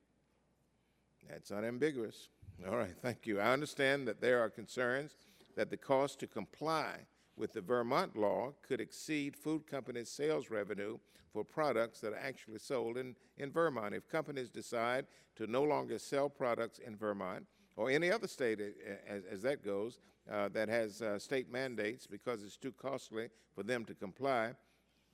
Speaker 4: That's unambiguous. All right, thank you. I understand that there are concerns that the cost to comply with the Vermont law could exceed food companies' sales revenue for products that are actually sold in Vermont. If companies decide to no longer sell products in Vermont or any other state, as that goes, that has state mandates because it's too costly for them to comply,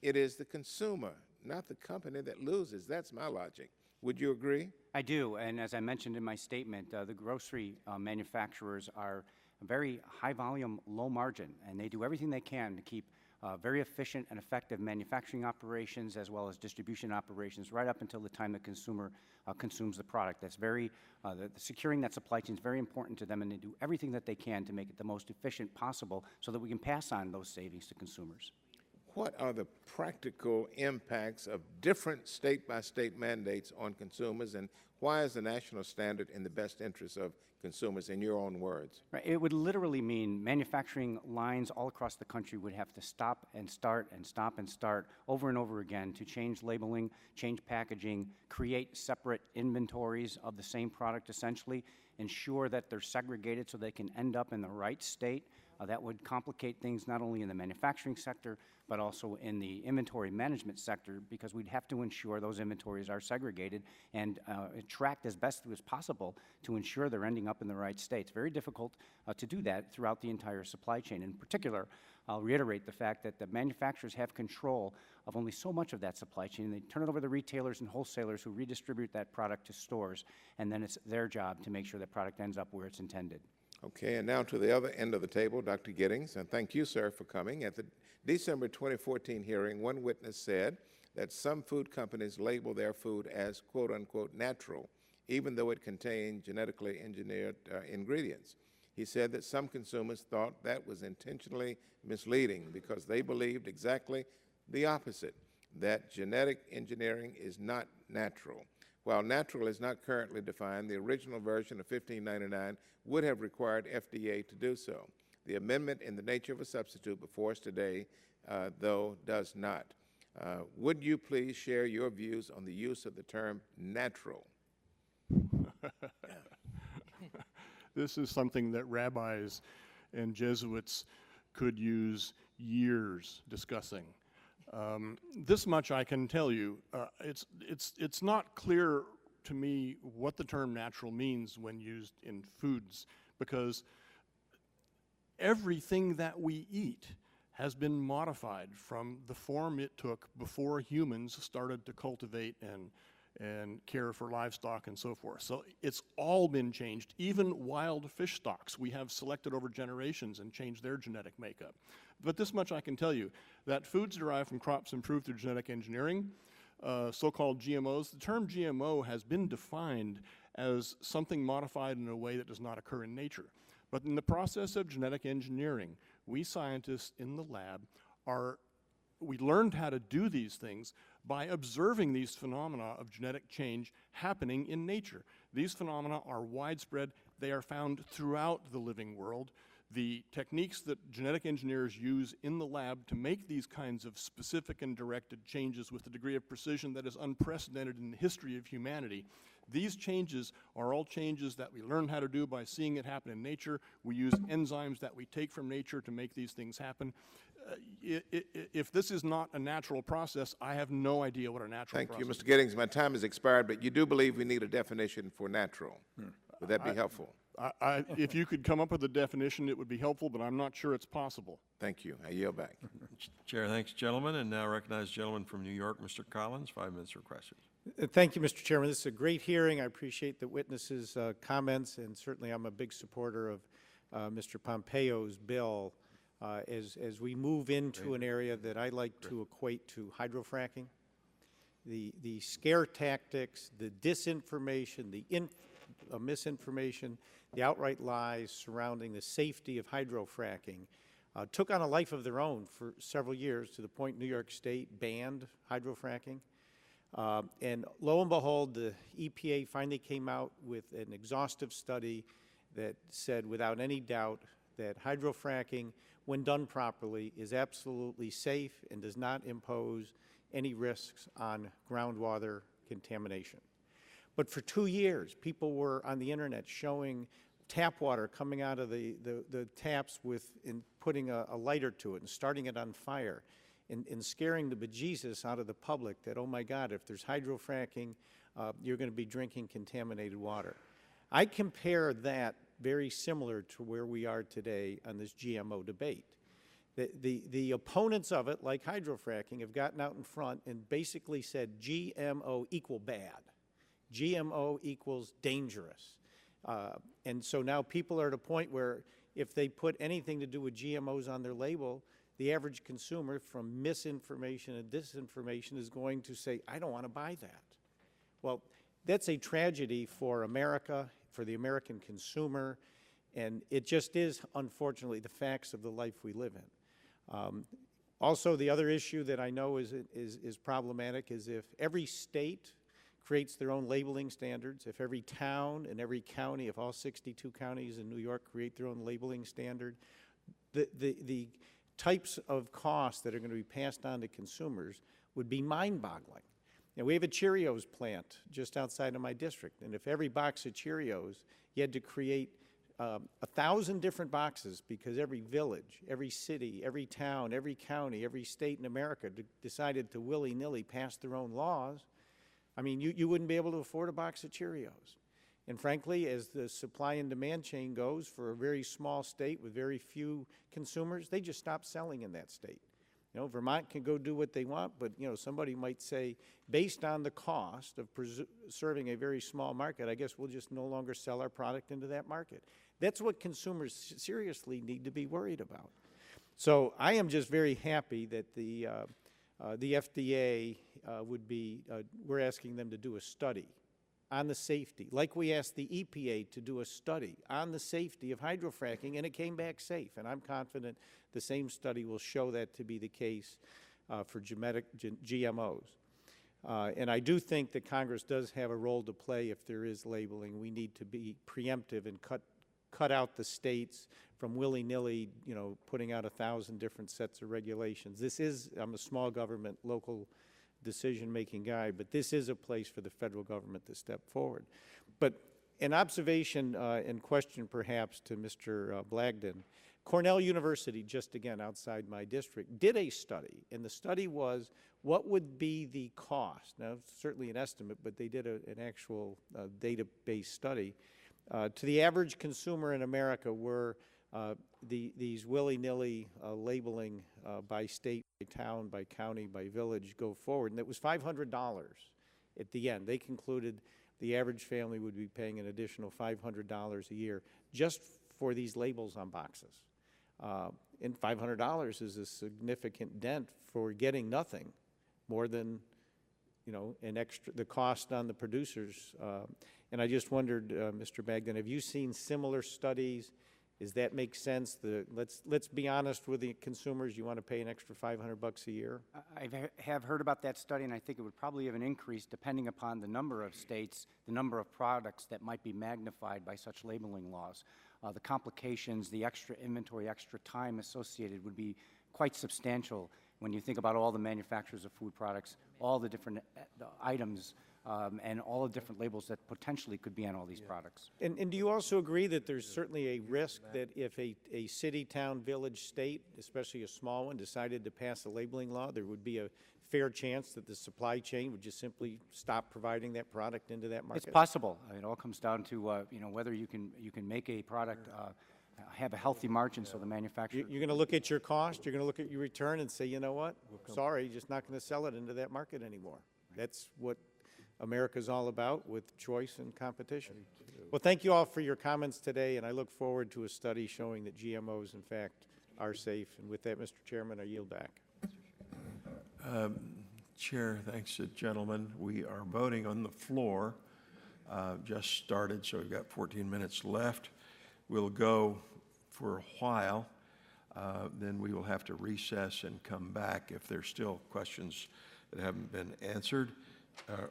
Speaker 4: it is the consumer, not the company, that loses. That's my logic. Would you agree?
Speaker 9: I do, and as I mentioned in my statement, the grocery manufacturers are very high volume, low margin, and they do everything they can to keep very efficient and effective manufacturing operations as well as distribution operations right up until the time the consumer consumes the product. That's very, securing that supply chain is very important to them, and they do everything that they can to make it the most efficient possible so that we can pass on those savings to consumers.
Speaker 4: What are the practical impacts of different state-by-state mandates on consumers, and why is the national standard in the best interest of consumers, in your own words?
Speaker 9: Right. It would literally mean manufacturing lines all across the country would have to stop and start and stop and start over and over again to change labeling, change packaging, create separate inventories of the same product essentially, ensure that they're segregated so they can end up in the right state. That would complicate things not only in the manufacturing sector, but also in the inventory management sector, because we'd have to ensure those inventories are segregated and tracked as best as possible to ensure they're ending up in the right state. It's very difficult to do that throughout the entire supply chain. In particular, I'll reiterate the fact that the manufacturers have control of only so much of that supply chain. They turn it over to retailers and wholesalers who redistribute that product to stores, and then it's their job to make sure that product ends up where it's intended.
Speaker 4: Okay, and now to the other end of the table, Dr. Giddings, and thank you, sir, for coming. At the December 2014 hearing, one witness said that some food companies label their food as quote-unquote natural, even though it contained genetically engineered ingredients. He said that some consumers thought that was intentionally misleading because they believed exactly the opposite, that genetic engineering is not natural. While natural is not currently defined, the original version of 1599 would have required FDA to do so. The amendment in the nature of a substitute before us today, though, does not. Would you please share your views on the use of the term natural?
Speaker 13: This is something that rabbis and Jesuits could use years discussing. This much I can tell you, it's not clear to me what the term natural means when used in foods, because everything that we eat has been modified from the form it took before humans started to cultivate and care for livestock and so forth. So it's all been changed. Even wild fish stocks we have selected over generations and changed their genetic makeup. But this much I can tell you, that foods derived from crops improved through genetic engineering, so-called GMOs, the term GMO has been defined as something modified in a way that does not occur in nature. But in the process of genetic engineering, we scientists in the lab we learned how to do these things by observing these phenomena of genetic change happening in nature. These phenomena are widespread. They are found throughout the living world. The techniques that genetic engineers use in the lab to make these kinds of specific and directed changes with a degree of precision that is unprecedented in the history of humanity, these changes are all changes that we learn how to do by seeing it happen in nature. We use enzymes that we take from nature to make these things happen. If this is not a natural process, I have no idea what a natural process is.
Speaker 4: Thank you, Mr. Giddings. My time has expired, but you do believe we need a definition for natural. Would that be helpful?
Speaker 13: If you could come up with a definition, it would be helpful, but I'm not sure it's possible.
Speaker 4: Thank you. I yield back.
Speaker 1: Chair, thanks, gentlemen. And now recognize the gentleman from New York, Mr. Collins. 5 minutes requested.
Speaker 5: Thank you, Mr. Chairman. This is a great hearing. I appreciate the witnesses' comments, and certainly I'm a big supporter of Mr. Pompeo's bill as we move into an area that I like to equate to hydrofracking. The scare tactics, the disinformation, the misinformation, the outright lies surrounding the safety of hydrofracking took on a life of their own for several years, to the point New York State banned hydrofracking. And lo and behold, the EPA finally came out with an exhaustive study that said without any doubt that hydrofracking, when done properly, is absolutely safe and does not impose any risks on groundwater contamination. But for 2 years, people were on the internet showing tap water coming out of the taps and putting a lighter to it and starting it on fire and scaring the bejesus out of the public that, oh my God, if there's hydrofracking, you're going to be drinking contaminated water. I compare that very similar to where we are today on this GMO debate. The opponents of it, like hydrofracking, have gotten out in front and basically said GMO equal bad. GMO equals dangerous. And so now people are at a point where if they put anything to do with GMOs on their label, the average consumer, from misinformation and disinformation, is going to say, I don't want to buy that. Well, that's a tragedy for America, for the American consumer, and it just is, unfortunately, the facts of the life we live in. Also, the other issue that I know is problematic is if every state creates their own labeling standards, if every town and every county, if all 62 counties in New York create their own labeling standard, the types of costs that are going to be passed on to consumers would be mind-boggling. Now, we have a Cheerios plant just outside of my district, and if every box of Cheerios, you had to create 1,000 different boxes because every village, every city, every town, every county, every state in America decided to willy-nilly pass their own laws, I mean, you wouldn't be able to afford a box of Cheerios. And frankly, as the supply and demand chain goes, for a very small state with very few consumers, they just stop selling in that state. You know, Vermont can go do what they want, but, you know, somebody might say, based on the cost of serving a very small market, I guess we'll just no longer sell our product into that market. That's what consumers seriously need to be worried about. So I am just very happy that the FDA we're asking them to do a study on the safety, like we asked the EPA to do a study on the safety of hydrofracking, and it came back safe. And I'm confident the same study will show that to be the case for GMOs. And I do think that Congress does have a role to play if there is labeling. We need to be preemptive and cut out the states from willy-nilly, you know, putting out 1,000 different sets of regulations. I'm a small government, local decision-making guy, but this is a place for the federal government to step forward. But an observation and question perhaps to Mr. Blagden, Cornell University, just again outside my district, did a study, and the study was what would be the cost, now certainly an estimate, but they did an actual database study, to the average consumer in America were these willy-nilly labeling by state, by town, by county, by village go forward, and it was $500 at the end. They concluded the average family would be paying an additional $500 a year just for these labels on boxes. And $500 is a significant dent for getting nothing more than, you know, an extra, the cost on the producers. And I just wondered, Mr. Bagdon, have you seen similar studies? Does that make sense? Let's be honest with the consumers. You want to pay an extra $500 a year?
Speaker 9: I have heard about that study, and I think it would probably have an increase depending upon the number of states, the number of products that might be magnified by such labeling laws. The complications, the extra inventory, extra time associated would be quite substantial when you think about all the manufacturers of food products, all the different items, and all the different labels that potentially could be on all these products.
Speaker 5: And do you also agree that there's certainly a risk that if a city, town, village, state, especially a small one, decided to pass a labeling law, there would be a fair chance that the supply chain would just simply stop providing that product into that market?
Speaker 9: It's possible. I mean, it all comes down to you know, whether you can make a product have a healthy margin so the manufacturer.
Speaker 5: You're going to look at your cost, you're going to look at your return and say, you know what, sorry, just not going to sell it into that market anymore. That's what America's all about, with choice and competition. Well, thank you all for your comments today, and I look forward to a study showing that GMOs, in fact, are safe. And with that, Mr. Chairman, I yield back.
Speaker 1: Chair, thanks, gentlemen. We are voting on the floor. Just started, so we've got 14 minutes left. We'll go for a while. Then we will have to recess and come back if there's still questions that haven't been answered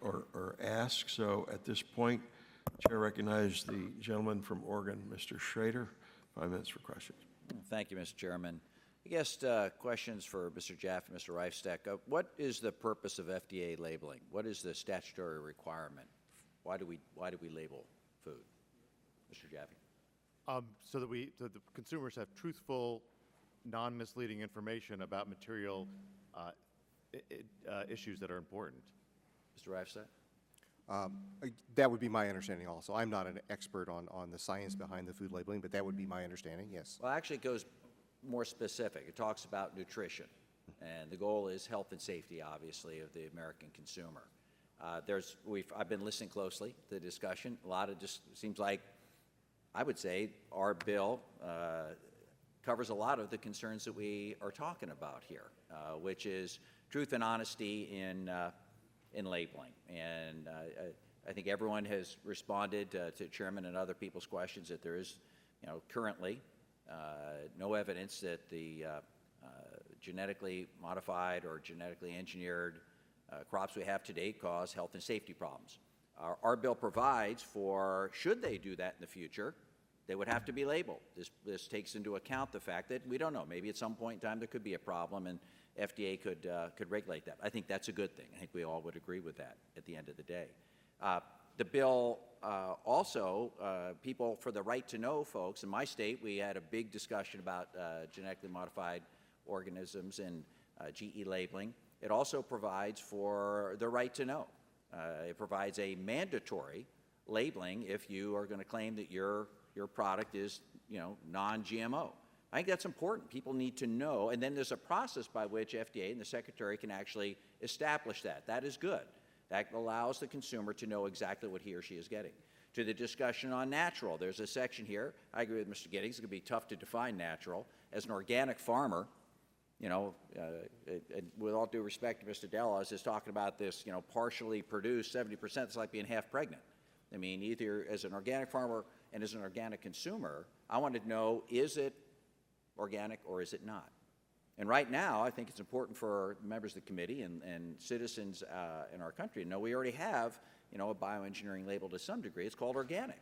Speaker 1: or asked. So at this point, Chair recognizes the gentleman from Oregon, Mr. Schrader. 5 minutes for questions.
Speaker 18: Thank you, Mr. Chairman. I guess questions for Mr. Jaffe and Mr. Reifstack. What is the purpose of FDA labeling? What is the statutory requirement? Why do we label food? Mr. Jaffe.
Speaker 12: So that the consumers have truthful, non-misleading information about material issues that are important.
Speaker 18: Mr. Reifstack?
Speaker 11: That would be my understanding also. I'm not an expert on the science behind the food labeling, but that would be my understanding, yes.
Speaker 18: Well, actually it goes more specific. It talks about nutrition, and the goal is health and safety, obviously, of the American consumer. I've been listening closely to the discussion. A lot of just seems like, I would say, our bill covers a lot of the concerns that we are talking about here, which is truth and honesty in labeling. And I think everyone has responded to Chairman and other people's questions that there is, currently no evidence that the genetically modified or genetically engineered crops we have today cause health and safety problems. Our bill provides for, should they do that in the future, they would have to be labeled. This takes into account the fact that we don't know. Maybe at some point in time there could be a problem, and FDA could regulate that. I think that's a good thing. I think we all would agree with that at the end of the day. The bill also, people for the right to know folks, in my state we had a big discussion about genetically modified organisms and GE labeling. It also provides for the right to know. It provides a mandatory labeling if you are going to claim that your product is, non-GMO. I think that's important. People need to know, and then there's a process by which FDA and the Secretary can actually establish that. That is good. That allows the consumer to know exactly what he or she is getting. To the discussion on natural, there's a section here. I agree with Mr. Giddings. It's going to be tough to define natural. As an organic farmer, with all due respect to Mr. Dell, I was just talking about this, partially produced, 70%, it's like being half pregnant. I mean, either as an organic farmer and as an organic consumer, I wanted to know, is it organic or is it not? And right now, I think it's important for members of the committee and citizens in our country to know we already have, a bioengineering label to some degree. It's called organic.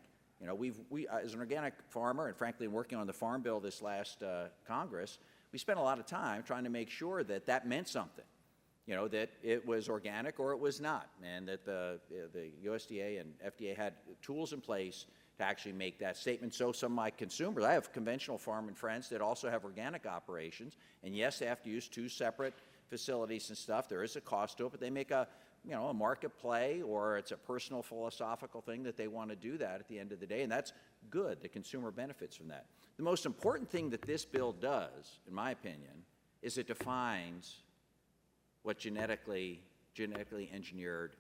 Speaker 18: We as an organic farmer, and frankly, working on the Farm Bill this last Congress, we spent a lot of time trying to make sure that that meant something, that it was organic or it was not, and that the USDA and FDA had tools in place to actually make that statement. So some of my consumers, I have conventional farming friends that also have organic operations, and yes, they have to use 2 separate facilities and stuff. There is a cost to it, but they make a market play, or it's a personal philosophical thing that they want to do that at the end of the day, and that's good. The consumer benefits from that. The most important thing that this bill does, in my opinion, is it defines what genetically engineered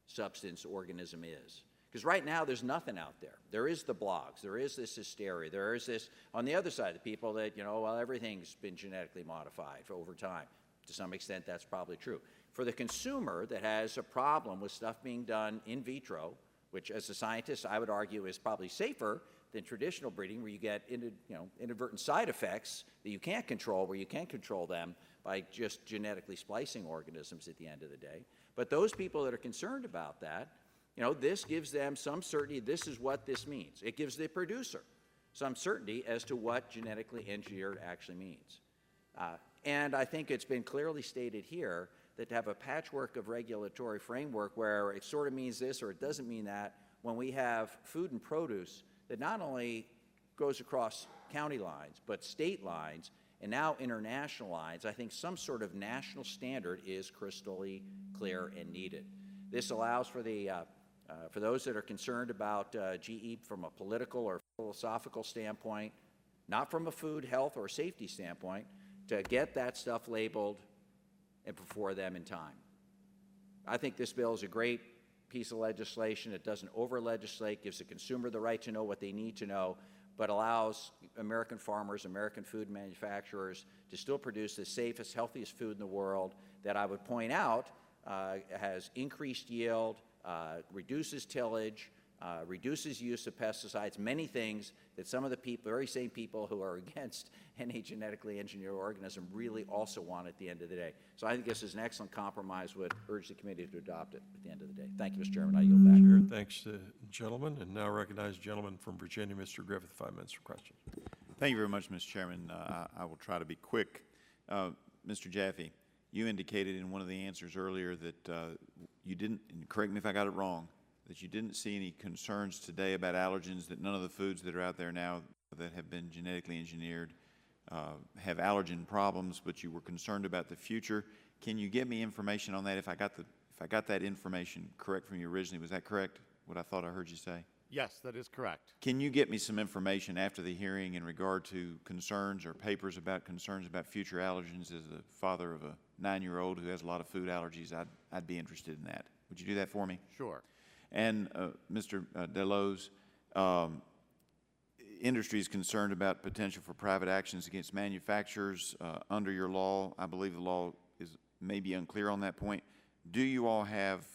Speaker 18: substance organism is. Because right now there's nothing out there. There is the blogs, there is this hysteria, there is this, on the other side, the people that, well, everything's been genetically modified over time. To some extent, that's probably true. For the consumer that has a problem with stuff being done in vitro, which as a scientist I would argue is probably safer than traditional breeding, where you get inadvertent side effects that you can't control, where you can't control them by just genetically splicing organisms at the end of the day. But those people that are concerned about that, this gives them some certainty. This is what this means. It gives the producer some certainty as to what genetically engineered actually means. And I think it's been clearly stated here that to have a patchwork of regulatory framework where it sort of means this or it doesn't mean that, when we have food and produce that not only goes across county lines, but state lines, and now international lines, I think some sort of national standard is crystally clear and needed. This allows for those that are concerned about GE from a political or philosophical standpoint, not from a food, health, or safety standpoint, to get that stuff labeled and before them in time. I think this bill is a great piece of legislation. It doesn't over-legislate, gives the consumer the right to know what they need to know, but allows American farmers, American food manufacturers to still produce the safest, healthiest food in the world that I would point out has increased yield, reduces tillage, reduces use of pesticides, many things that some of the people, very same people who are against any genetically engineered organism really also want at the end of the day. So I think this is an excellent compromise. Would urge the committee to adopt it at the end of the day. Thank you, Mr. Chairman. I yield back.
Speaker 1: Sure. Thanks, gentlemen. And now recognize the gentleman from Virginia, Mr. Griffith, 5 minutes for questions.
Speaker 19: Thank you very much, Mr. Chairman. I will try to be quick. Mr. Jaffe, you indicated in one of the answers earlier that you didn't, and correct me if I got it wrong, that you didn't see any concerns today about allergens, that none of the foods that are out there now that have been genetically engineered have allergen problems, but you were concerned about the future. Can you give me information on that? If I got that information correct from you originally, was that correct, what I thought I heard you say?
Speaker 12: Yes, that is correct.
Speaker 19: Can you get me some information after the hearing in regard to concerns or papers about concerns about future allergens? As the father of a 9-year-old who has a lot of food allergies, I'd be interested in that. Would you do that for me?
Speaker 12: Sure.
Speaker 19: And Mr. Delos, industry is concerned about potential for private actions against manufacturers under your law. I believe the law is maybe unclear on that point. Do you all have,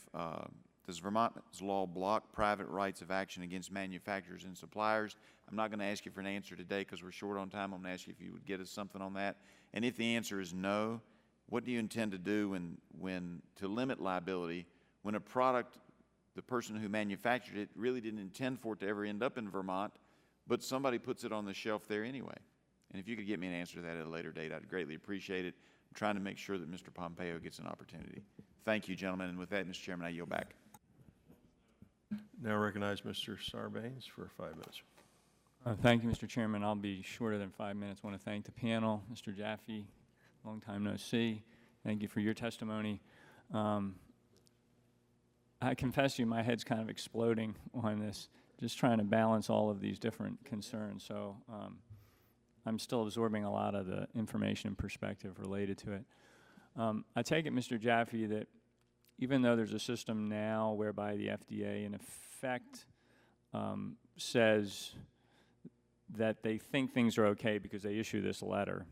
Speaker 19: does Vermont's law block private rights of action against manufacturers and suppliers? I'm not going to ask you for an answer today because we're short on time. I'm going to ask you if you would get us something on that. And if the answer is no, what do you intend to do when to limit liability when a product, the person who manufactured it really didn't intend for it to ever end up in Vermont, but somebody puts it on the shelf there anyway? And if you could get me an answer to that at a later date, I'd greatly appreciate it. I'm trying to make sure that Mr. Pompeo gets an opportunity. Thank you, gentlemen. And with that, Mr. Chairman, I yield back.
Speaker 1: Now recognize Mr. Sarbanes for 5 minutes.
Speaker 20: Thank you, Mr. Chairman. I'll be shorter than 5 minutes. I want to thank the panel. Mr. Jaffe, long time no see. Thank you for your testimony. I confess to you, my head's kind of exploding on this, just trying to balance all of these different concerns. So I'm still absorbing a lot of the information and perspective related to it. I take it, Mr. Jaffe, that even though there's a system now whereby the FDA in effect says that they think things are okay because they issue this letter,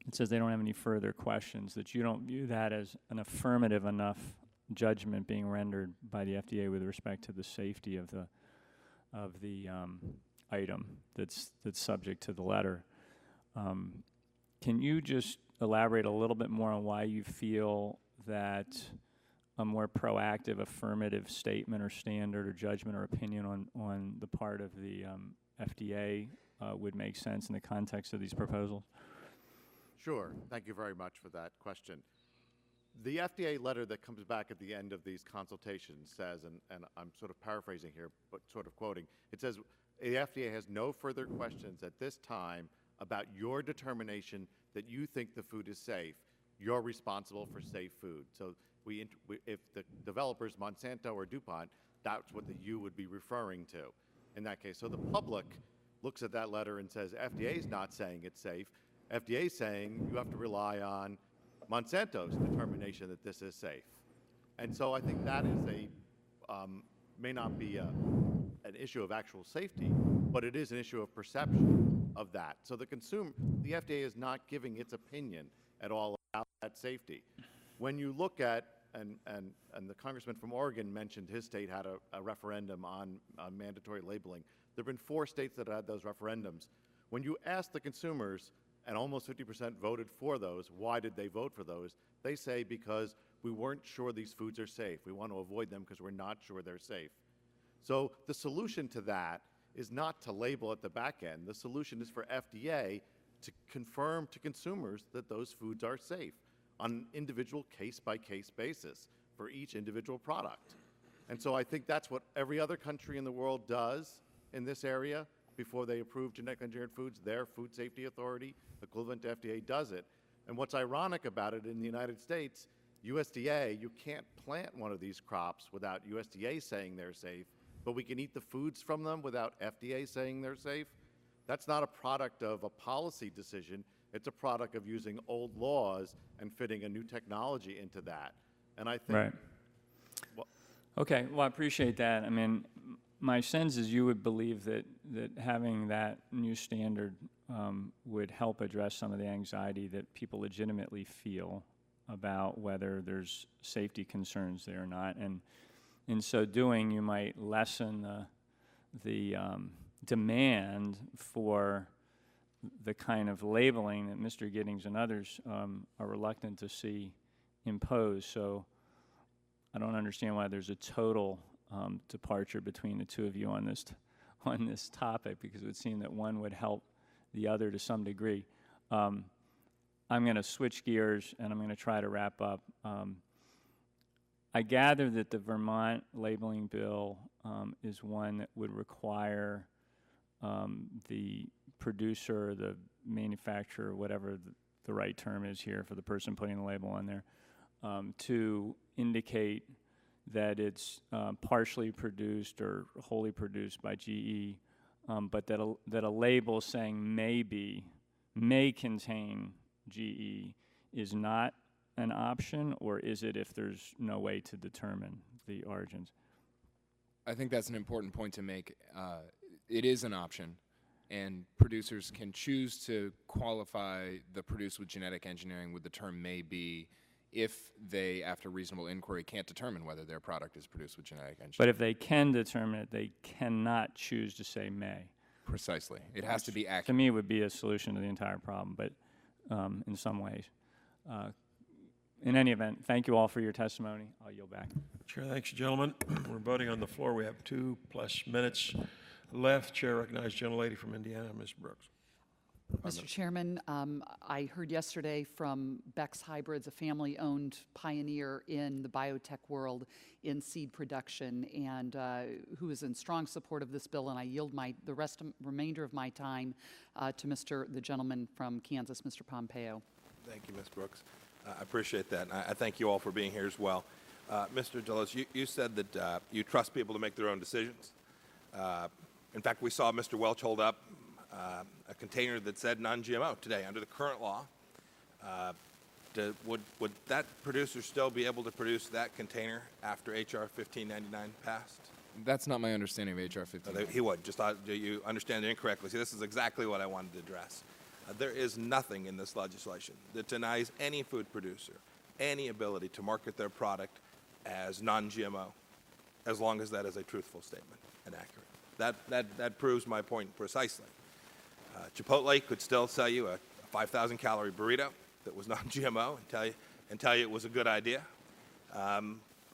Speaker 20: it says they don't have any further questions, that you don't view that as an affirmative enough judgment being rendered by the FDA with respect to the safety of the item that's subject to the letter. Can you just elaborate a little bit more on why you feel that a more proactive affirmative statement or standard or judgment or opinion on the part of the FDA would make sense in the context of these proposals?
Speaker 12: Sure. Thank you very much for that question. The FDA letter that comes back at the end of these consultations says, and I'm sort of paraphrasing here, but sort of quoting, it says, the FDA has no further questions at this time about your determination that you think the food is safe. You're responsible for safe food. So if the developers, Monsanto or DuPont, that's what the you would be referring to in that case. So the public looks at that letter and says, FDA is not saying it's safe. FDA is saying you have to rely on Monsanto's determination that this is safe. And so I think that is a may not be an issue of actual safety, but it is an issue of perception of that. So the FDA is not giving its opinion at all about that safety. When you look at, and the congressman from Oregon mentioned his state had a referendum on mandatory labeling. There have been 4 states that had those referendums. When you ask the consumers, and almost 50% voted for those, why did they vote for those? They say because we weren't sure these foods are safe. We want to avoid them because we're not sure they're safe. So the solution to that is not to label at the back end. The solution is for FDA to confirm to consumers that those foods are safe on an individual case-by-case basis for each individual product. And so I think that's what every other country in the world does in this area before they approve genetically engineered foods. Their food safety authority, equivalent to FDA, does it. And what's ironic about it in the United States, USDA, you can't plant one of these crops without USDA saying they're safe, but we can eat the foods from them without FDA saying they're safe. That's not a product of a policy decision. It's a product of using old laws and fitting a new technology into that. And I think...
Speaker 20: Right.
Speaker 12: Well,
Speaker 20: okay, well, I appreciate that. I mean, my sense is you would believe that having that new standard would help address some of the anxiety that people legitimately feel about whether there's safety concerns there or not. And in so doing, you might lessen the demand for the kind of labeling that Mr. Giddings and others are reluctant to see imposed. So I don't understand why there's a total departure between the two of you on this topic, because it would seem that one would help the other to some degree. I'm going to switch gears and I'm going to try to wrap up. I gather that the Vermont labeling bill is one that would require the producer, the manufacturer, whatever the right term is here for the person putting the label on there, to indicate that it's partially produced or wholly produced by GE, but that a label saying may contain GE is not an option, or is it if there's no way to determine the origins?
Speaker 10: I think that's an important point to make. It is an option, and producers can choose to qualify the produced with genetic engineering with the term may be if they, after reasonable inquiry, can't determine whether their product is produced with genetic engineering.
Speaker 20: But if they can determine it, they cannot choose to say may.
Speaker 10: Precisely. It has to be accurate.
Speaker 20: To me, it would be a solution to the entire problem, but in some ways. In any event, thank you all for your testimony. I'll yield back.
Speaker 1: Chair, thanks, gentlemen. We're voting on the floor. We have 2+ minutes left. Chair recognizes gentlelady from Indiana, Ms. Brooks.
Speaker 21: Mr. Chairman, I heard yesterday from Beck's Hybrids, a family-owned pioneer in the biotech world in seed production, and who is in strong support of this bill, and I yield the remainder of my time to the gentleman from Kansas, Mr. Pompeo.
Speaker 7: Thank you, Ms. Brooks. I appreciate that, and I thank you all for being here as well. Mr. Dulles, you said that you trust people to make their own decisions. In fact, we saw Mr. Welch hold up a container that said non-GMO today. Under the current law, would that producer still be able to produce that container after H.R. 1599 passed?
Speaker 10: That's not my understanding of H.R. 1599.
Speaker 7: He would. Just you understand it incorrectly. See, this is exactly what I wanted to address. There is nothing in this legislation that denies any food producer any ability to market their product as non-GMO, as long as that is a truthful statement and accurate. That proves my point precisely. Chipotle could still sell you a 5,000 calorie burrito that was non-GMO and tell you it was a good idea.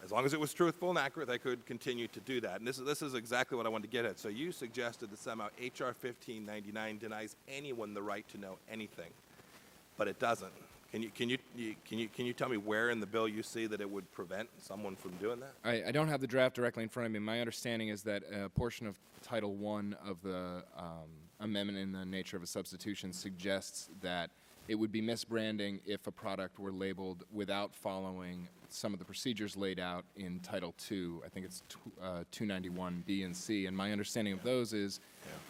Speaker 7: As long as it was truthful and accurate, they could continue to do that. And this is exactly what I wanted to get at. So you suggested that somehow H.R. 1599 denies anyone the right to know anything, but it doesn't. Can you tell me where in the bill you see that it would prevent someone from doing that?
Speaker 10: I don't have the draft directly in front of me. My understanding is that a portion of Title I of the amendment in the nature of a substitution suggests that it would be misbranding if a product were labeled without following some of the procedures laid out in Title II. I think it's 291B and C. And my understanding of those is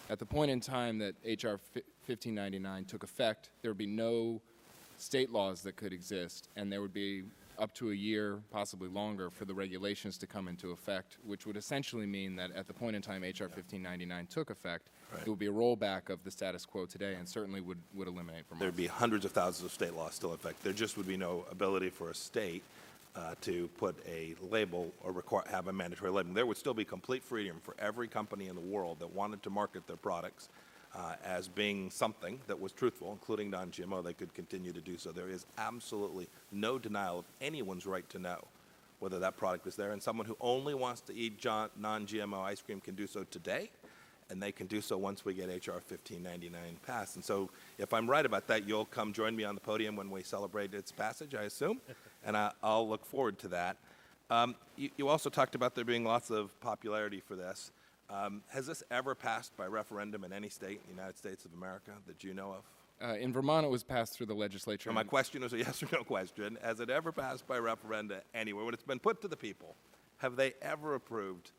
Speaker 10: at the point in time that H.R. 1599 took effect, there would be no state laws that could exist, and there would be up to a year, possibly longer, for the regulations to come into effect, which would essentially mean that at the point in time H.R. 1599 took effect, it would be a rollback of the status quo today and certainly would eliminate Vermont.
Speaker 7: There'd be hundreds of thousands of state laws still in effect. There just would be no ability for a state to put a label or have a mandatory label. There would still be complete freedom for every company in the world that wanted to market their products as being something that was truthful, including non-GMO. They could continue to do so. There is absolutely no denial of anyone's right to know whether that product is there. And someone who only wants to eat non-GMO ice cream can do so today, and they can do so once we get H.R. 1599 passed. And so if I'm right about that, you'll come join me on the podium when we celebrate its passage, I assume, and I'll look forward to that. You also talked about there being lots of popularity for this. Has this ever passed by referendum in any state in the United States of America that you know of?
Speaker 10: In Vermont, it was passed through the legislature.
Speaker 7: So my question was a yes or no question. Has it ever passed by referenda anywhere? When it's been put to the people, have they ever approved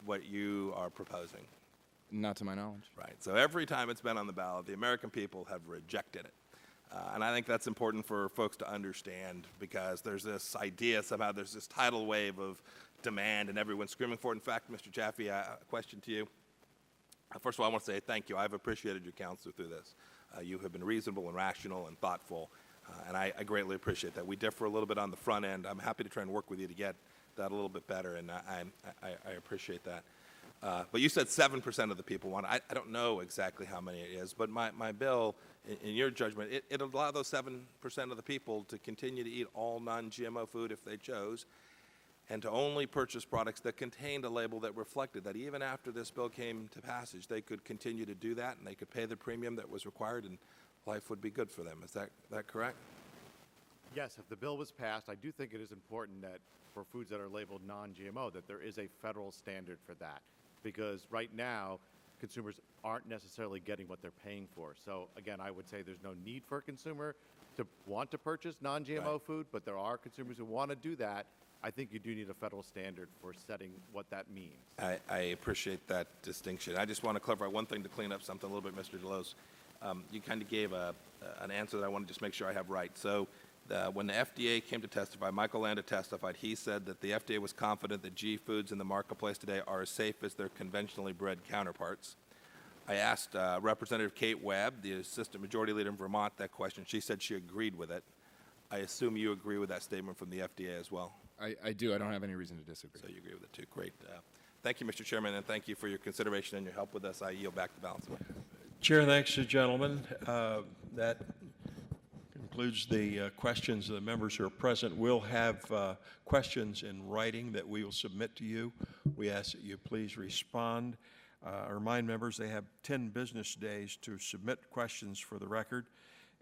Speaker 7: what you are proposing?
Speaker 10: Not to my knowledge.
Speaker 7: Right. So every time it's been on the ballot, the American people have rejected it. And I think that's important for folks to understand, because there's this idea somehow there's this tidal wave of demand and everyone's screaming for it. In fact, Mr. Chaffee, a question to you. First of all, I want to say thank you. I've appreciated your counsel through this. You have been reasonable and rational and thoughtful, and I greatly appreciate that. We differ a little bit on the front end. I'm happy to try and work with you to get that a little bit better, and I appreciate that. But you said 7% of the people want it. I don't know exactly how many it is, but my bill, in your judgment, it allow those 7% of the people to continue to eat all non-GMO food if they chose, and to only purchase products that contained a label that reflected that even after this bill came to passage, they could continue to do that, and they could pay the premium that was required, and life would be good for them. Is that correct?
Speaker 12: Yes, if the bill was passed, I do think it is important that for foods that are labeled non-GMO, that there is a federal standard for that. Because right now, consumers aren't necessarily getting what they're paying for. So again, I would say there's no need for a consumer to want to purchase non-GMO food, but there are consumers who want to do that. I think you do need a federal standard for setting what that means.
Speaker 7: I appreciate that distinction. I just want to clarify one thing to clean up something a little bit, Mr. Delos. You kind of gave an answer that I want to just make sure I have right. So when the FDA came to testify, Michael Landa testified, he said that the FDA was confident that G foods in the marketplace today are as safe as their conventionally bred counterparts. I asked Representative Kate Webb, the Assistant Majority Leader in Vermont, that question. She said she agreed with it. I assume you agree with that statement from the FDA as well?
Speaker 10: I do. I don't have any reason to disagree.
Speaker 7: So you agree with it too. Great. Thank you, Mr. Chairman, and thank you for your consideration and your help with us. I yield back the balance.
Speaker 1: Chair, thanks to the gentleman. That concludes the questions of the members who are present. We'll have questions in writing that we will submit to you. We ask that you please respond. I remind members they have 10 business days to submit questions for the record,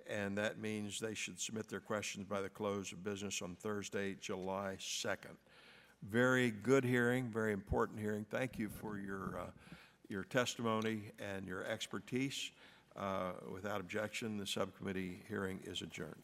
Speaker 1: and that means they should submit their questions by the close of business on Thursday, July 2nd. Very good hearing, very important hearing. Thank you for your testimony and your expertise. Without objection, the subcommittee hearing is adjourned.